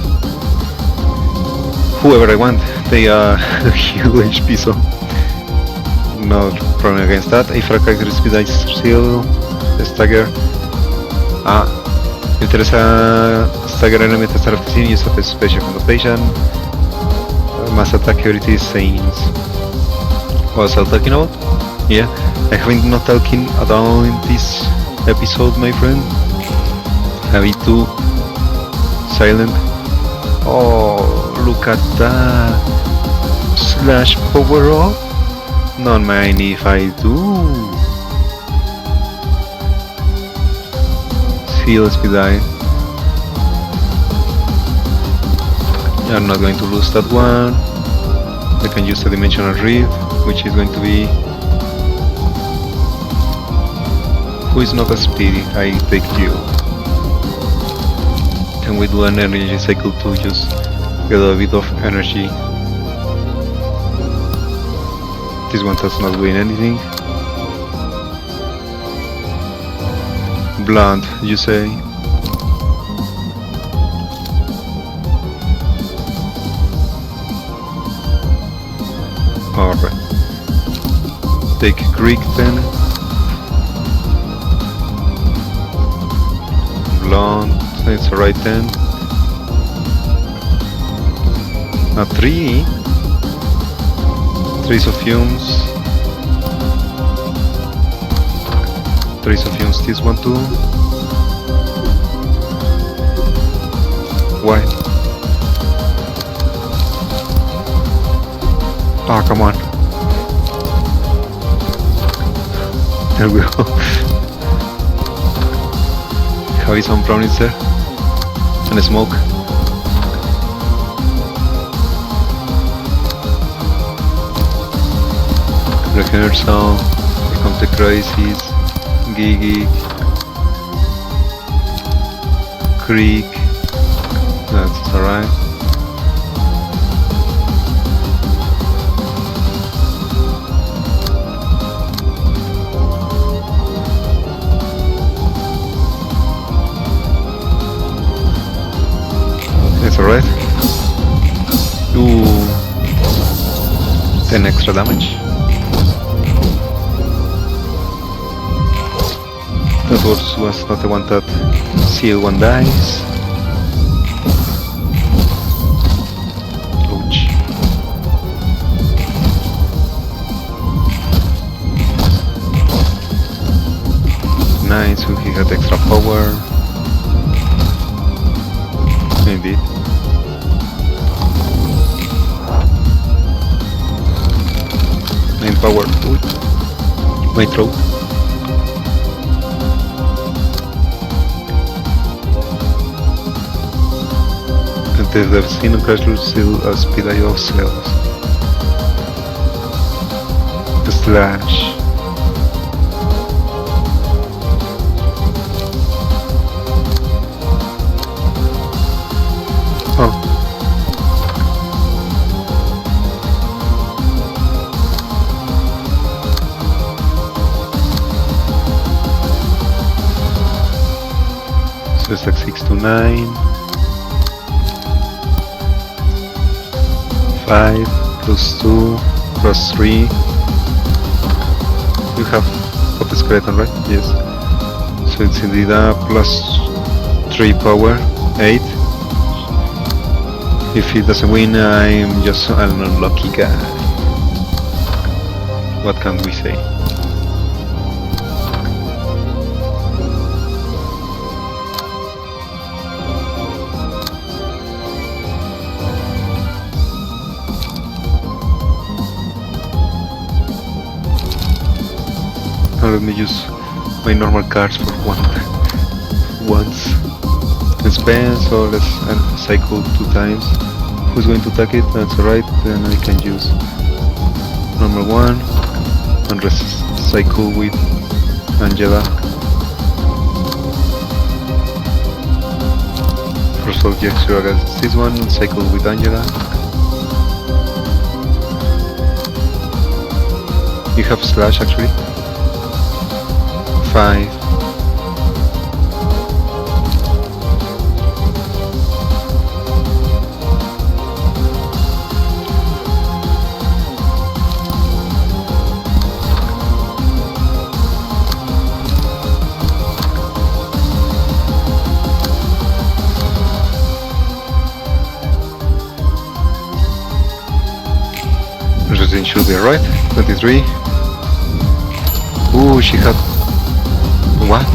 Speaker 1: whoever I want. They are huge HP, so no problem against that. If a character is speed, I still stagger. If there is a stagger enemy at the start of the scene, use a special connotation. Mass attack ability is Saints. What was I talking about? Yeah, I haven't not talking at all in this episode, my friend. Have it too silent. Oh, look at that. Slash power up. Not mind if I do. Heal speed die. I'm not going to lose that one. I can use the dimensional read. which is going to be... Who is not as speedy? I take you. Can we do an energy cycle to just get a bit of energy? This one does not win anything. Blunt, you say? Alright. Take Greek then. Blunt, it's alright then. A 3. 3 of fumes. 3 of fumes, this one too. Why? Ah, come on. There we go. Have some brownies there. And a smoke. Rehearsal. Here comes the crisis. Gigi. Creek. That's alright. It's alright. Ooh. 10 extra damage. That was not the one that CL1 dies. Ouch. Nice, so he had extra power. Indeed. Main power. Ooh. My throat. The Vecino Chrysler still a speed eye of cells. The slash. Oh. So it's like 6 to 9. 5 plus 2 plus 3. You have got the skeleton, right? Yes. So it's indeed a plus 3 power, 8. If he doesn't win, I'm just an unlucky guy. What can we say? Let me use my normal cards for once. Let's spend, so let's cycle 2 times. Who's going to attack it? That's alright, then I can use normal 1 and cycle with Angela. First of all, Jaxura against this one, and cycle with Angela. You have slash actually. 5. Everything should be right. 23. Ooh, she had... What?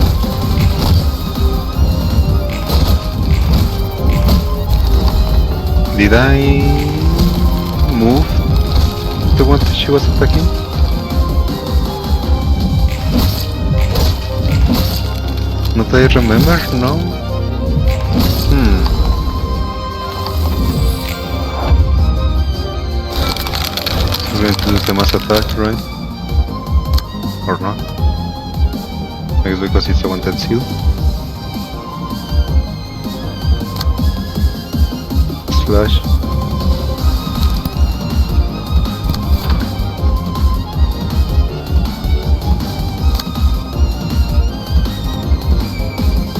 Speaker 1: Did I move the one that she was attacking? Not I remember, no? I'm going to do the mass attack, right? Or not? I guess because it's a one-time seal. Slash.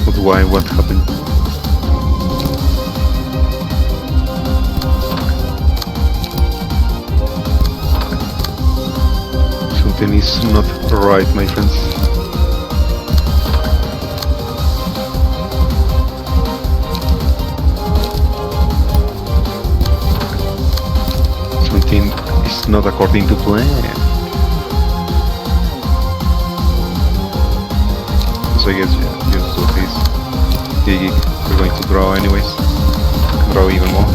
Speaker 1: But why? What happened? Something is not right, my friends. Something is not according to plan. So I guess yeah, just do this. We're going to draw anyways. Draw even more.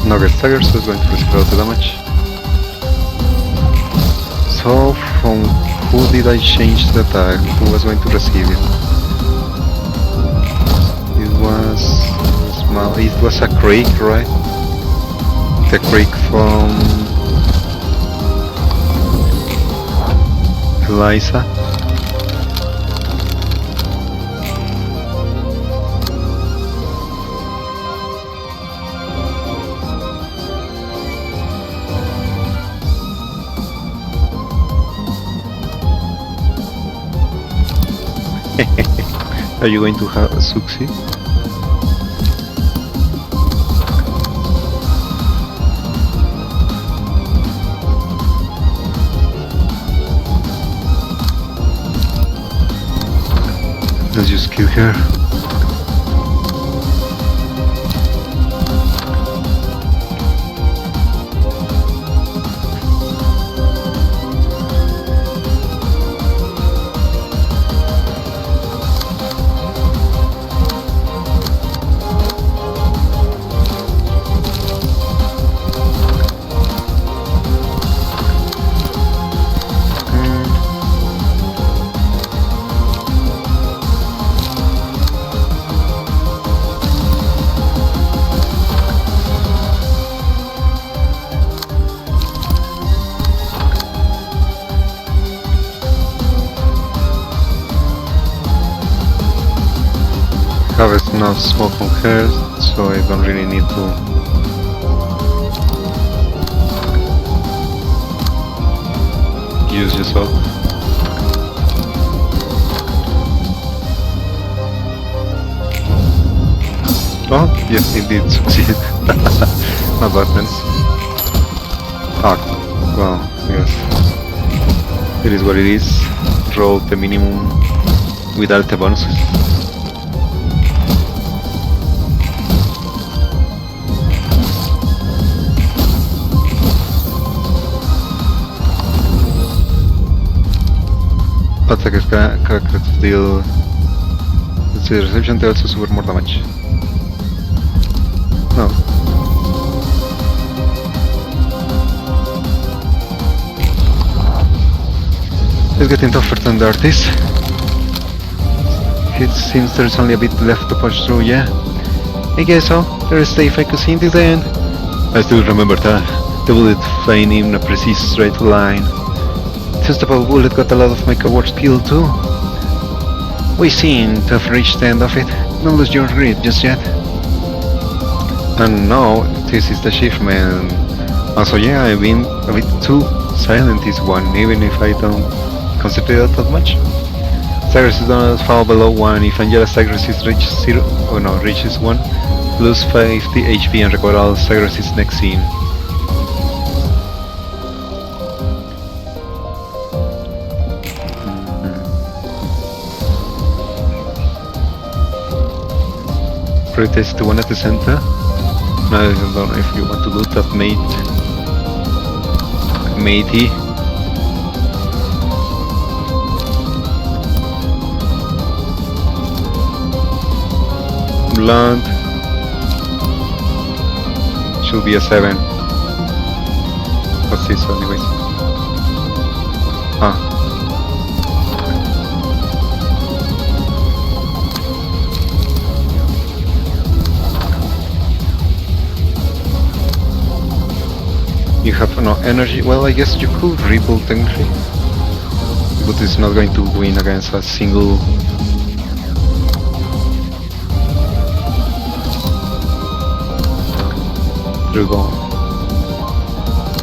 Speaker 1: No get staggered, so it's going to receive all the damage. So from who did I change the attack? Who was going to receive it? It was a Creek, right? The Creek from Eliza. Are you going to succeed? Let's just kill her. Have enough smoke from her, so I don't really need to use yesod. Oh, yes, it did succeed. Not bad, man. Ah, well, yes. It is what it is. Roll the minimum without the bonuses. Attackers characters deal. Let's see, reception they also suffer more damage. No. It's getting tougher than the artist. It seems there's only a bit left to push through, yeah? I guess so. There's the if I could see until the end. I still remember that. The bullet flying in a precise straight line. Just the bullet got a lot of my coward skill too. We seem to have reached the end of it. Don't lose your grit just yet. And now, this is the achievement. Also yeah, I've been a bit too silent this one, even if I don't consider it that much. Accuracy does fall below 1 if Angela's accuracy reaches 1. Lose 50 HP and recover all accuracy's next scene. Pretest the one at the center. Now I don't know if you want to loot that matey. Blood should be a 7. What's this one anyways? Ah. have no energy. Well, I guess you could ripple technically, but it's not going to win against a single. There you go.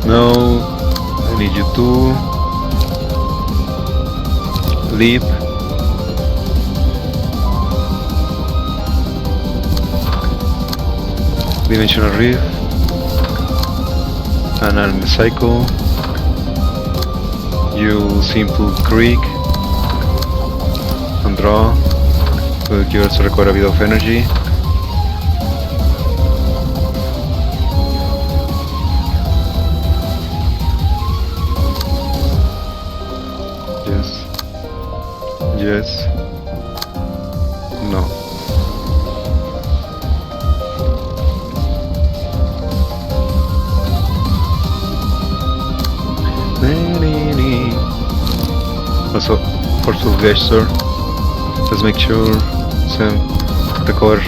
Speaker 1: Now I need you to leap. Dimensional Rift. And in the cycle, you simple creek and draw, but you also require a bit of energy. Yes. Yes. No. Also, Force of Gesture, let's make sure some recover.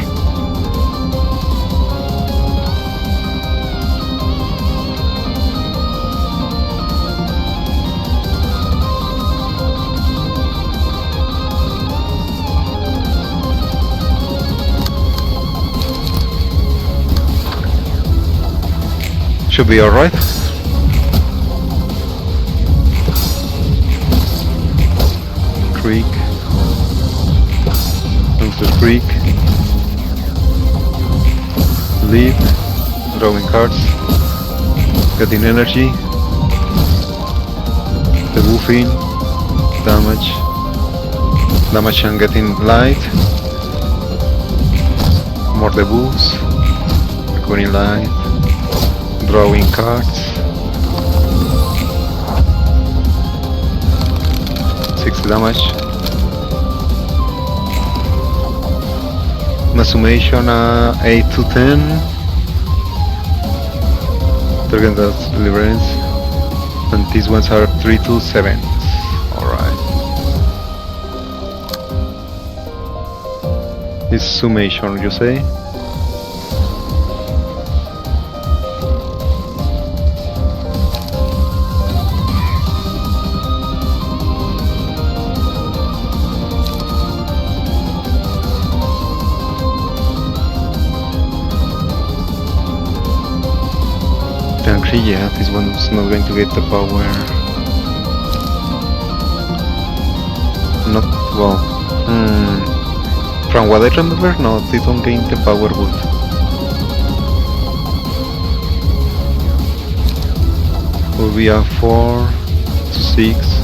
Speaker 1: Should be alright. Creek. Monster Creek. Leap. Drawing cards. Getting energy. Debuffing. Damage. Damage and getting light. More debuffs. Recovering light. Drawing cards. 60 damage. Una summation 8 to 10. Target that's deliverance. And these ones are 3 to 7. Alright. This summation, you say? Yeah, this one's not going to get the power. Not well. From what I remember, no, they don't gain the power wood. Will be a 4 to 6.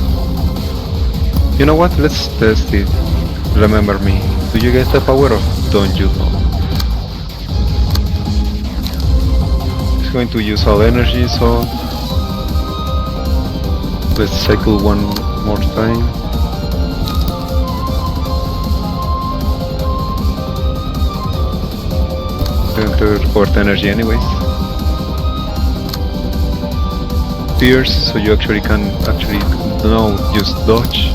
Speaker 1: You know what? Let's test it. Remember me. Do you get the power or don't you? Going to use all energy, so let's cycle one more time. Going to report energy anyways. Pierce, so you actually can use dodge.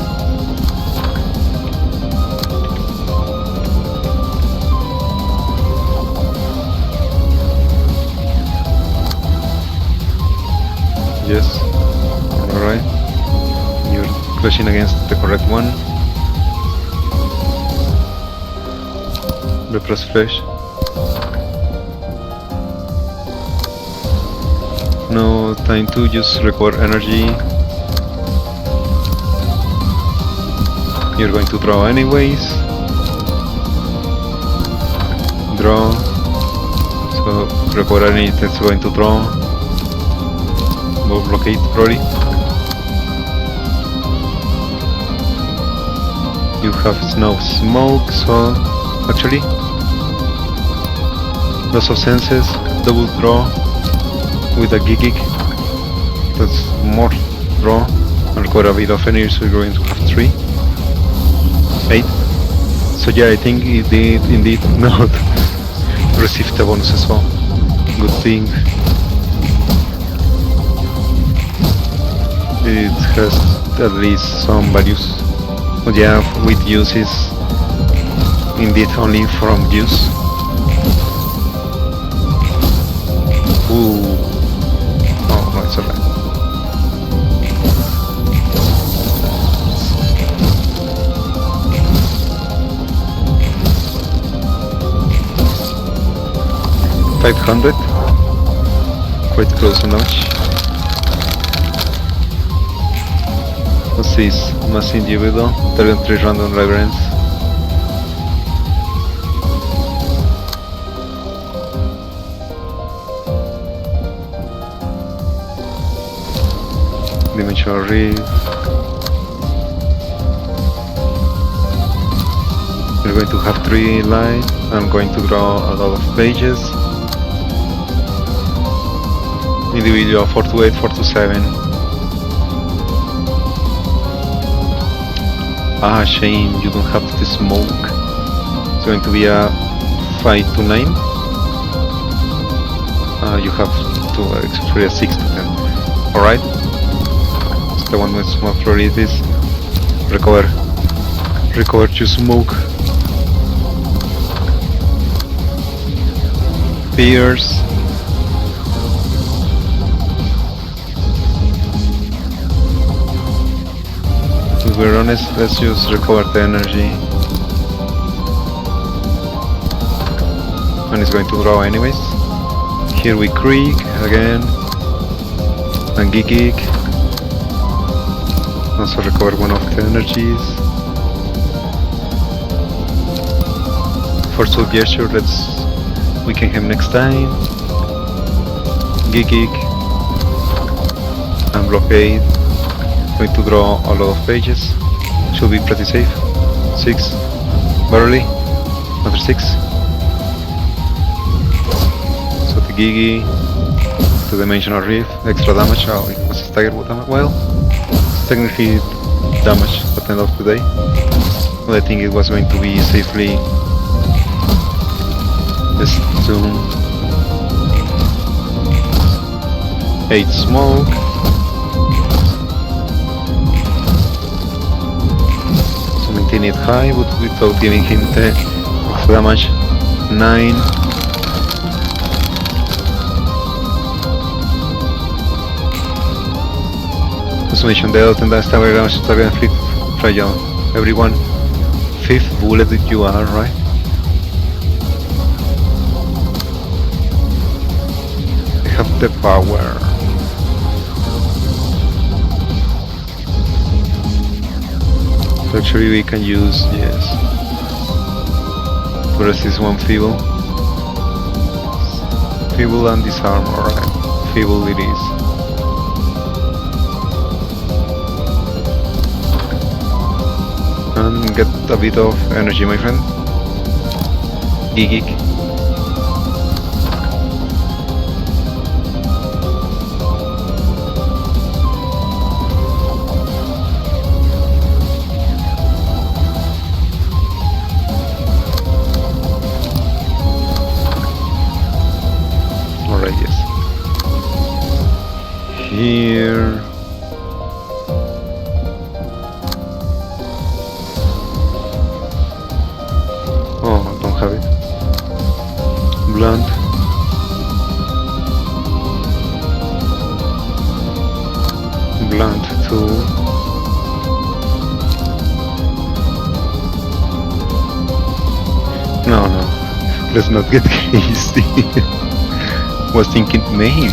Speaker 1: Yes. Alright. You're crashing against the correct one. Repress flash. No time to just recover energy. You're going to draw anyways. Draw. So recover any that's going to draw. Will blockade probably. You have no smoke, so actually loss of senses, double draw with a gig. That's more draw and recover a bit of energy, so you're going to have 3. 8. So yeah, I think it did indeed not receive the bonus as well. Good thing. It has at least some values, but yeah, with use is indeed only from use. Ooh, oh, no, it's a 500. Quite close on damage. What's this? Mass individual. Target 3 random reverence. Dimensional Rift. We're going to have 3 lines. I'm going to draw a lot of pages. Individual 4 to 8, 4 to 7. Ah, shame, you don't have the smoke. It's going to be a 5 to 9. You have to actually a 6 to 10. Alright. It's the one with small priorities. Recover. Recover your smoke. Pierce. To be honest, let's just recover the energy. And it's going to draw anyways. Here we creak again. And geek. Also recover one of the energies. For soul gesture, let's weaken him next time. Geek. And blockade. Going to draw a lot of pages. Should be pretty safe. 6. Barely. Another 6. So the Gigi. 2-dimensional rift. Extra damage. Oh, it was staggered with damage. Well, it's technically damage at the end of the day. But I think it was going to be safely just 8 smoke. So maintain it high, but without giving him the damage. 9. Consummation dealt and that's tower damage to target 5th fragile. Everyone, 5th bullet that you are, right? I have the power. So actually we can use, yes. To resist one feeble. Feeble and disarm, alright. Feeble it is. And get a bit of energy, my friend. Geek. Alright, yes. Here. Oh, don't have it. Blunt. Blunt too. No, let's not get hasty. Was thinking maybe.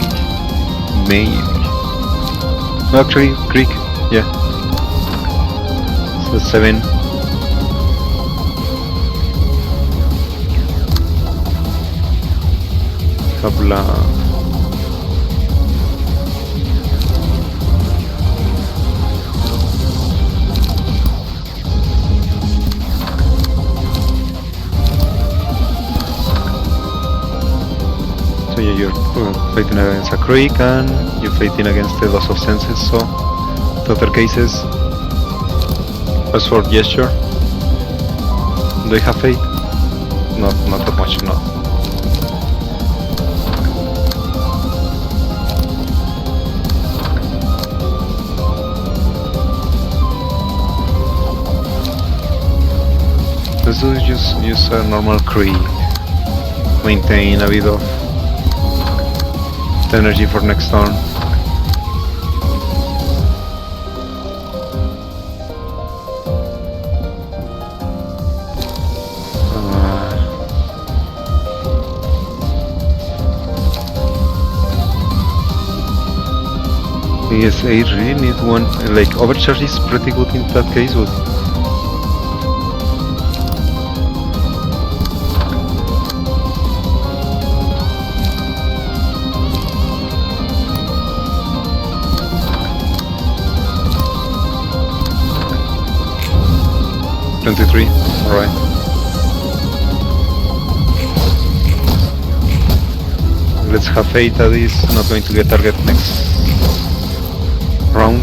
Speaker 1: No, actually, Greek, yeah. So 7. Habla. So yeah, you're fighting against a creek and you're fighting against the loss of senses, so the other cases, a sword gesture. Do I have faith? Not that much, no. Let's just use a normal creep. Maintain a bit of the energy for next turn. Yes, I really need one. Like, overcharge is pretty good in that case, but. $23, alright. Let's have faith that he's not going to get target next round.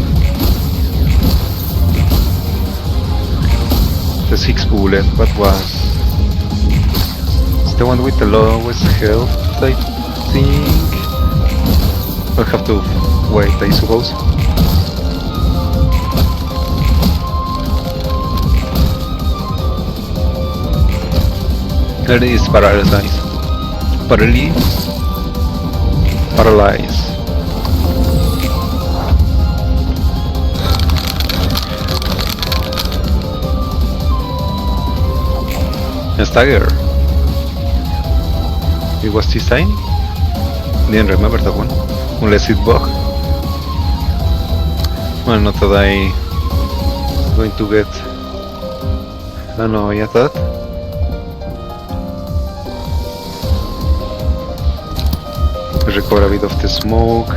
Speaker 1: The 6 bullet, what was? It's the one with the lowest health, I think. I'll have to wait, I suppose. That is paralyzed. Paralyze. A stagger. It was this time? Didn't remember that one. Unless it bug. Well, not that I going to get annoyed at that. Recover a bit of the smoke.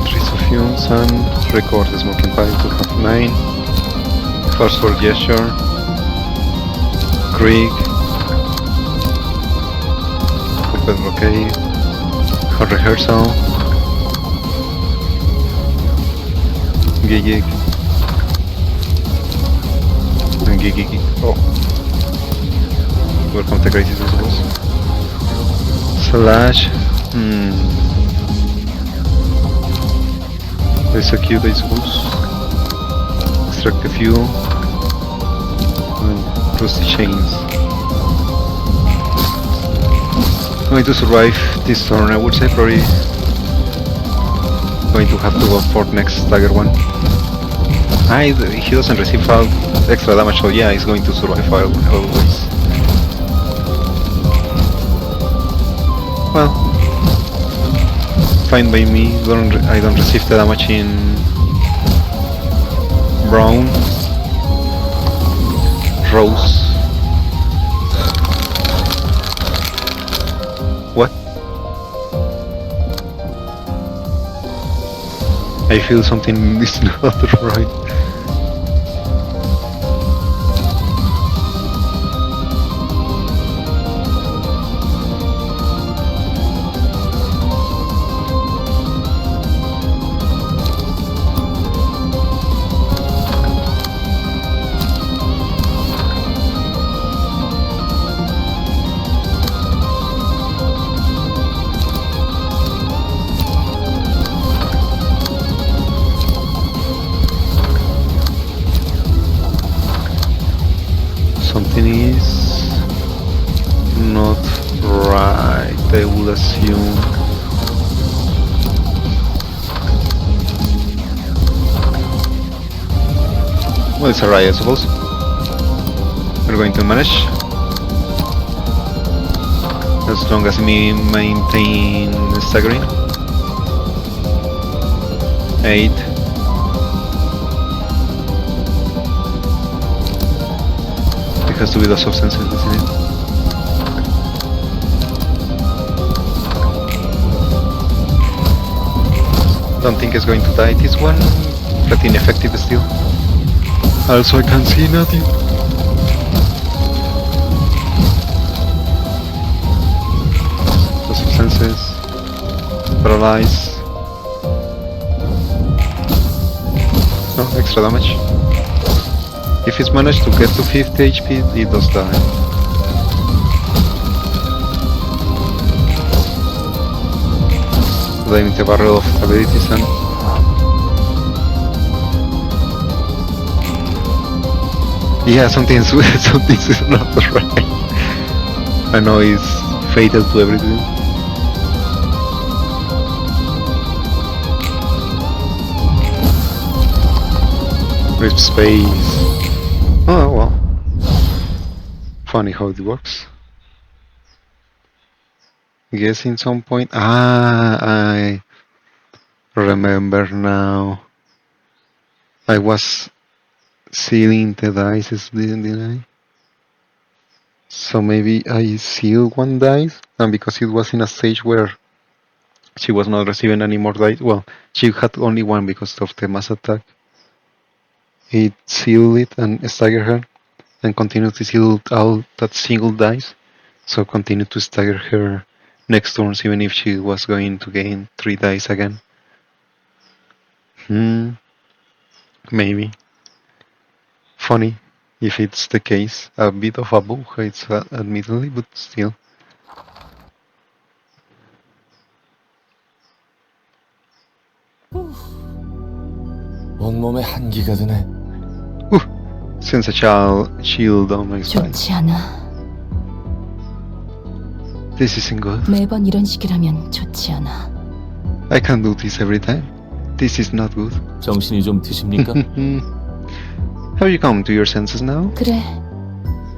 Speaker 1: Trace of fumes and record the smoking pipe to have 9. First for gesture. Krieg. Weapon blockade. Hard rehearsal. Gig. And gig. Oh. Welcome to Crisis, I suppose. Slash. Execute, I suppose. Extract the fuel. And rusty chains. Going to survive this turn, I would say. Probably going to have to go for next stagger one. He doesn't receive extra damage, so yeah, he's going to survive always. Well, fine by me. I don't receive the damage in brown. Rose. What? I feel something is not right. Something is not right, I would assume. Well, it's alright, I suppose. We're going to manage. As long as we maintain staggering. 8. It has to be the substances, isn't it? Don't think it's going to die this one, but ineffective still. Also, I can't see nothing. The substances, paralyze. No, extra damage. If it's managed to get to 50 HP, it does die. Then it's a barrel of abilities and yeah, something's not right. I know it's fatal to everything. Rip space. Oh well. Funny how it works. Guess in some point. I remember now. I was sealing the dice, didn't I? So maybe I sealed one dice, and because it was in a stage where she was not receiving any more dice, well, she had only one because of the mass attack. It sealed it and staggered her, and continued to seal all that single dice, so continued to stagger her next turns even if she was going to gain 3 dice again. Maybe. Funny, if it's the case. A bit of a bug, it's admittedly, but still.
Speaker 4: 온몸에 한기가 드네.
Speaker 1: Sense a child shield on my spine.
Speaker 2: 좋지 않아.
Speaker 1: This isn't good.
Speaker 2: 매번 이런 식이라면 좋지 않아.
Speaker 1: I can't do this every time. This is not good.
Speaker 3: 정신이 좀 드십니까?
Speaker 1: Have you come to your senses now?
Speaker 2: 그래.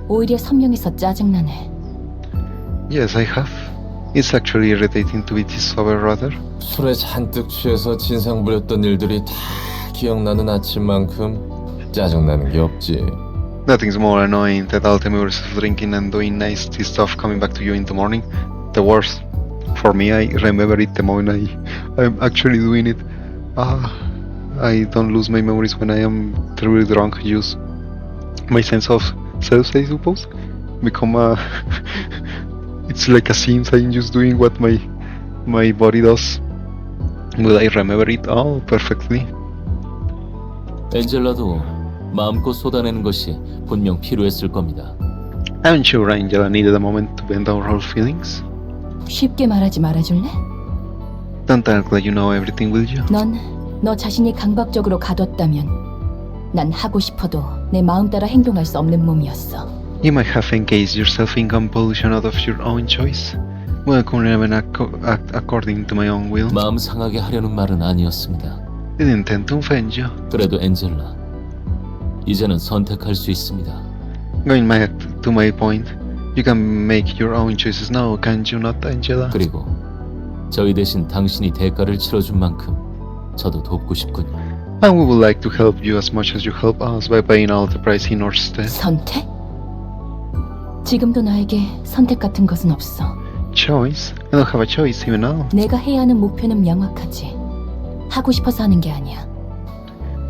Speaker 2: 오히려 선명해서 짜증나네.
Speaker 1: Yes, I have. It's actually irritating to be this sober rather.
Speaker 4: 술에 잔뜩 취해서 진상 부렸던 일들이 다 기억나는 아침만큼 짜증나는 게 없지.
Speaker 1: Nothing's more annoying than all the memories of drinking and doing nasty stuff coming back to you in the morning. The worst. For me, I remember it the moment I'm actually doing it. I don't lose my memories when I am terribly drunk. Use my sense of self, I suppose. Become a... it's like a scene. I'm just doing what my body does. But I remember it all perfectly.
Speaker 3: 엔젤라도 마음껏 쏟아내는 것이 분명 필요했을 겁니다.
Speaker 1: I'm sure Angela needed a moment to bend over her feelings.
Speaker 2: 쉽게 말하지 말아줄래?
Speaker 1: Don't act like you know everything, will you?
Speaker 2: 넌 너 자신이 강박적으로 가뒀다면 난 하고 싶어도 내 마음 따라 행동할 수 없는 몸이었어.
Speaker 1: You might have engaged yourself in compulsion out of your own choice. Well, I could never act according to my own will.
Speaker 3: 마음 상하게 하려는 말은 아니었습니다.
Speaker 1: Didn't intend to offend you.
Speaker 3: 그래도 엔젤라, 이제는 선택할 수 있습니다.
Speaker 1: Going back to my point, you can make your own choices now, can't you not, Angela?
Speaker 3: 그리고 저희 대신 당신이 대가를 치러준 만큼 저도 돕고 싶군요.
Speaker 1: And we would like to help you as much as you help us by paying all the price in our stead.
Speaker 2: 선택? 지금도 나에게 선택 같은 것은 없어.
Speaker 1: Choice? I don't have a choice even now.
Speaker 2: 내가 해야 하는 목표는 명확하지. 하고 싶어서 하는 게 아니야.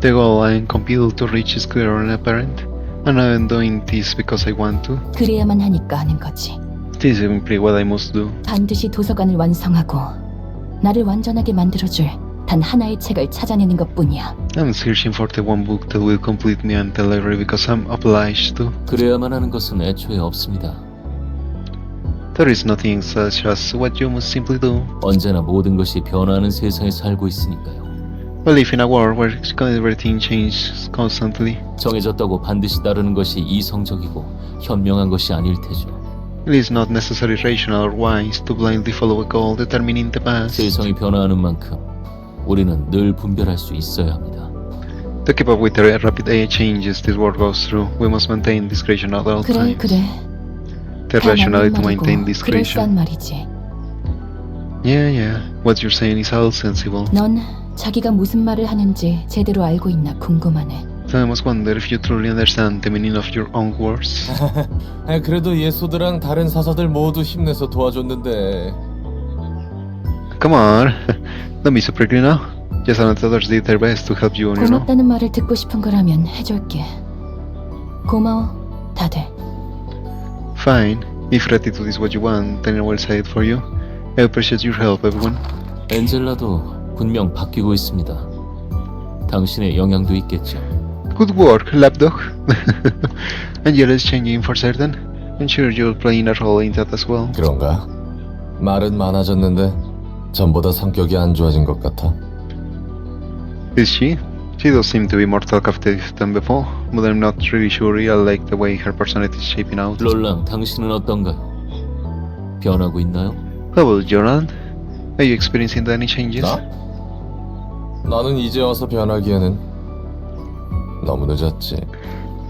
Speaker 1: The goal I am compelled to reach is clear and apparent, and I am doing this because I want to.
Speaker 2: 그래야만 하니까 하는 거지.
Speaker 1: This is simply what I must do.
Speaker 2: 반드시 도서관을 완성하고 나를 완전하게 만들어줄 단 하나의 책을 찾아내는 것뿐이야.
Speaker 1: I'm searching for the one book that will complete me and the library because I'm obliged to.
Speaker 3: 그래야만 하는 것은 애초에 없습니다.
Speaker 1: There is nothing such as what you must simply do.
Speaker 3: 언제나 모든 것이 변화하는 세상에 살고 있으니까요.
Speaker 1: We live in a world where everything changes constantly.
Speaker 3: 정해졌다고 반드시 따르는 것이 이성적이고 현명한 것이 아닐 테죠.
Speaker 1: It is not necessarily rational or wise to blindly follow a goal determining the past.
Speaker 3: 세상이 변화하는 만큼 우리는 늘 분별할 수 있어야 합니다.
Speaker 1: To keep up with the rapid changes this world goes through, we must maintain discretion at all
Speaker 2: 그래
Speaker 1: times.
Speaker 2: 그래.
Speaker 1: The
Speaker 2: 다
Speaker 1: rationality
Speaker 2: 맞는
Speaker 1: to maintain
Speaker 2: 말이고
Speaker 1: discretion.
Speaker 2: 그럴싸한 말이지.
Speaker 1: Yeah. What you're saying is all sensible.
Speaker 2: 넌 자기가 무슨 말을 하는지 제대로 알고 있나 궁금하네.
Speaker 1: So I must wonder if you truly understand the meaning of your own words.
Speaker 4: 그래도 예소드랑 다른 사사들 모두 힘내서 도와줬는데.
Speaker 1: Come on, don't be so prickly now. Just another others did their best to help you on your own.
Speaker 2: 고맙다는 말을 듣고 싶은 거라면 해줄게. 고마워, 다들.
Speaker 1: Fine. If gratitude is what you want, then I will say it for you. I appreciate your help, everyone.
Speaker 3: 엔젤라도 분명 바뀌고 있습니다. 당신의 영향도 있겠죠.
Speaker 1: Good work, lapdog. Angela is changing for certain. I'm sure you're playing a role in that as well.
Speaker 4: 그런가? 말은 많아졌는데 전보다 성격이 안 좋아진 것 같아.
Speaker 1: Is she? She does seem to be more talkative than before, but I'm not really sure I like the way her personality is shaping out.
Speaker 3: 롤랑, 당신은 어떤가요? 변하고 있나요?
Speaker 1: How about Joran? Are you experiencing any changes?
Speaker 4: 나? 나는 이제 와서 변하기에는 너무 늦었지.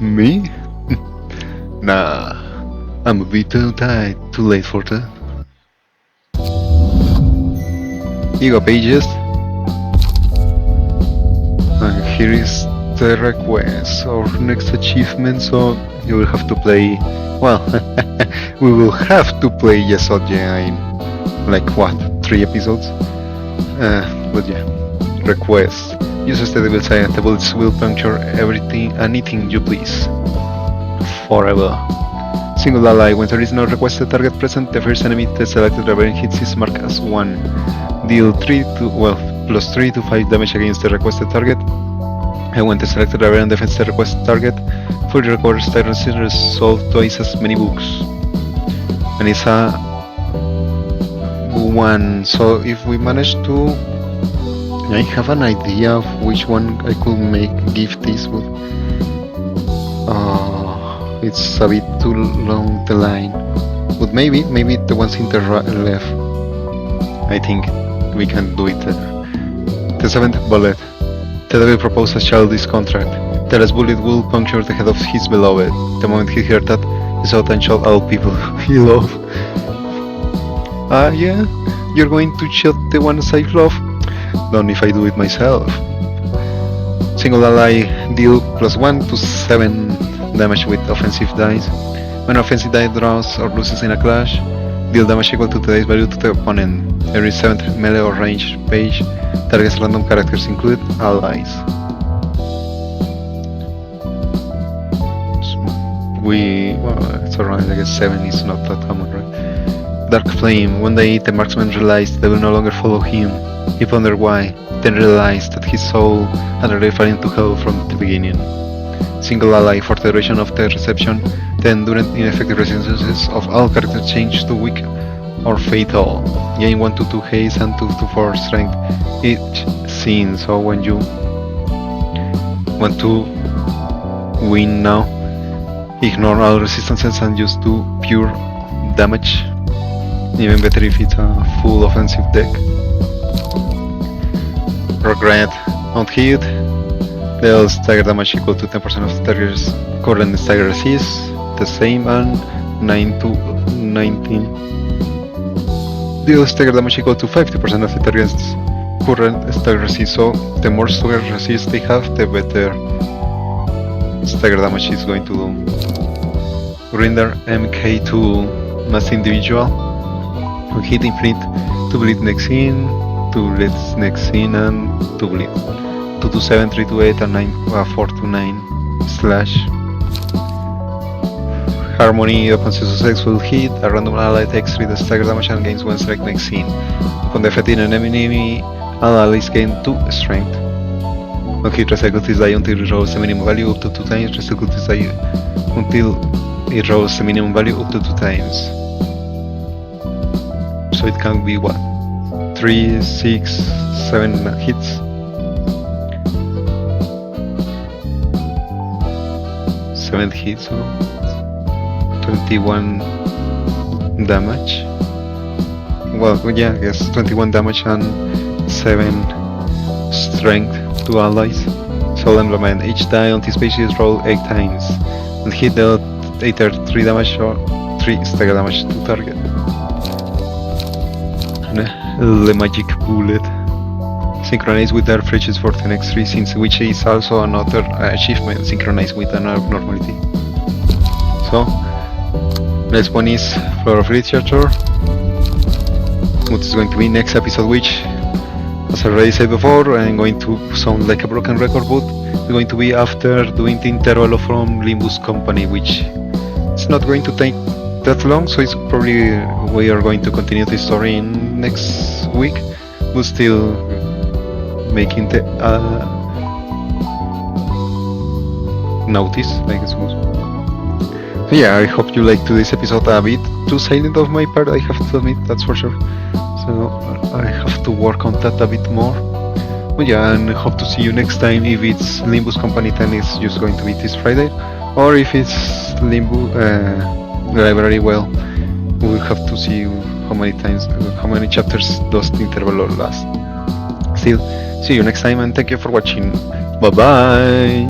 Speaker 1: Me? Nah, I'm a bit too tired, too late for that. Here you go, pages. And here is the request, our next achievement, so you will have to play, well, we will have to play Yesod in, like, what, 3 episodes? But yeah, request. Use a steady will say the bullets will puncture anything you please. Forever. Single ally, when there is no requested target present, the first enemy the selected rebellion hits is marked as 1. Deal plus 3 to 5 damage against the requested target. And when the selected rebellion defends the requested target, fully recovers tyrants resolve twice as many books. And it's a 1, so if we manage to... I have an idea of which one I could give this with. It's a bit too long the line, but maybe the ones in the left. I think we can do it there. The 7th bullet. The devil proposed a childish contract. The last bullet will puncture the head of his beloved. The moment he heard that, he saw and shot all people he loved. Yeah? You're going to shoot the ones I love? Don't if I do it myself. Single ally deal plus 1 to 7 damage with offensive dice. When offensive die draws or loses in a clash, deal damage equal to the dice value to the opponent. Every 7th melee or range page targets random characters, include allies. It's around, I guess 7 is not that common, right? Dark Flame. One day the marksman realized they will no longer follow him. He pondered why, then realized that his soul had already fallen to hell from the beginning. Single ally for the duration of the reception, the endurance ineffective resistances of all characters change to weak or fatal. Gain 1 to 2 haste and 2 to 4 strength each scene, so when you want to win now, ignore all resistances and just do pure damage. Even better if it's a full offensive deck. Regret, not hit. Deals stagger damage equal to 10% of the target's current stagger resist, the same, and 9 to 19. Deals stagger damage equal to 50% of the target's current stagger resist, so the more stagger resist they have, the better stagger damage is going to do. Render MK2 Mass Individual. We hit infinite, 2 bleed next in, 2 bleeds next in, and 2 bleed. 2 to 7, 3 to 8, and 4 to 9 slash. Harmony, upon successful hit, a random ally takes 3 stagger damage and gains 1 strength next scene. Upon defeating an enemy, all allies gain 2 strength. On hit, recycle this die until it rolls the minimum value up to 2 times, recycle this die until it rolls the minimum value up to 2 times. So it can be what? 3, 6, 7 hits? 7 hits, so 21 damage. Well, yeah, I guess 21 damage and 7 strength to allies. Soul Emblem. Each die on this page is rolled 8 times and hit dealt either 3 damage or 3 stagger damage to target. And the magic bullet. Synchronize with Dark Fletches for the next 3 scenes, which is also another achievement, synchronize with an abnormality. So, next one is Floor of Literature, which is going to be next episode, which, as I already said before, I'm going to sound like a broken record, but it's going to be after doing the interval from Limbus Company, which is not going to take that long, so it's probably we are going to continue the story in next week, but still making the notice, I guess. So yeah, I hope you liked today's episode. A bit too silent of my part, I have to admit, that's for sure. So I have to work on that a bit more. But yeah, and I hope to see you next time. If it's Limbus Company 10, it's just going to be this Friday, or if it's Limbus Library, well, we'll have to see how many chapters does the interval last. Still, see you next time, and thank you for watching. Bye bye.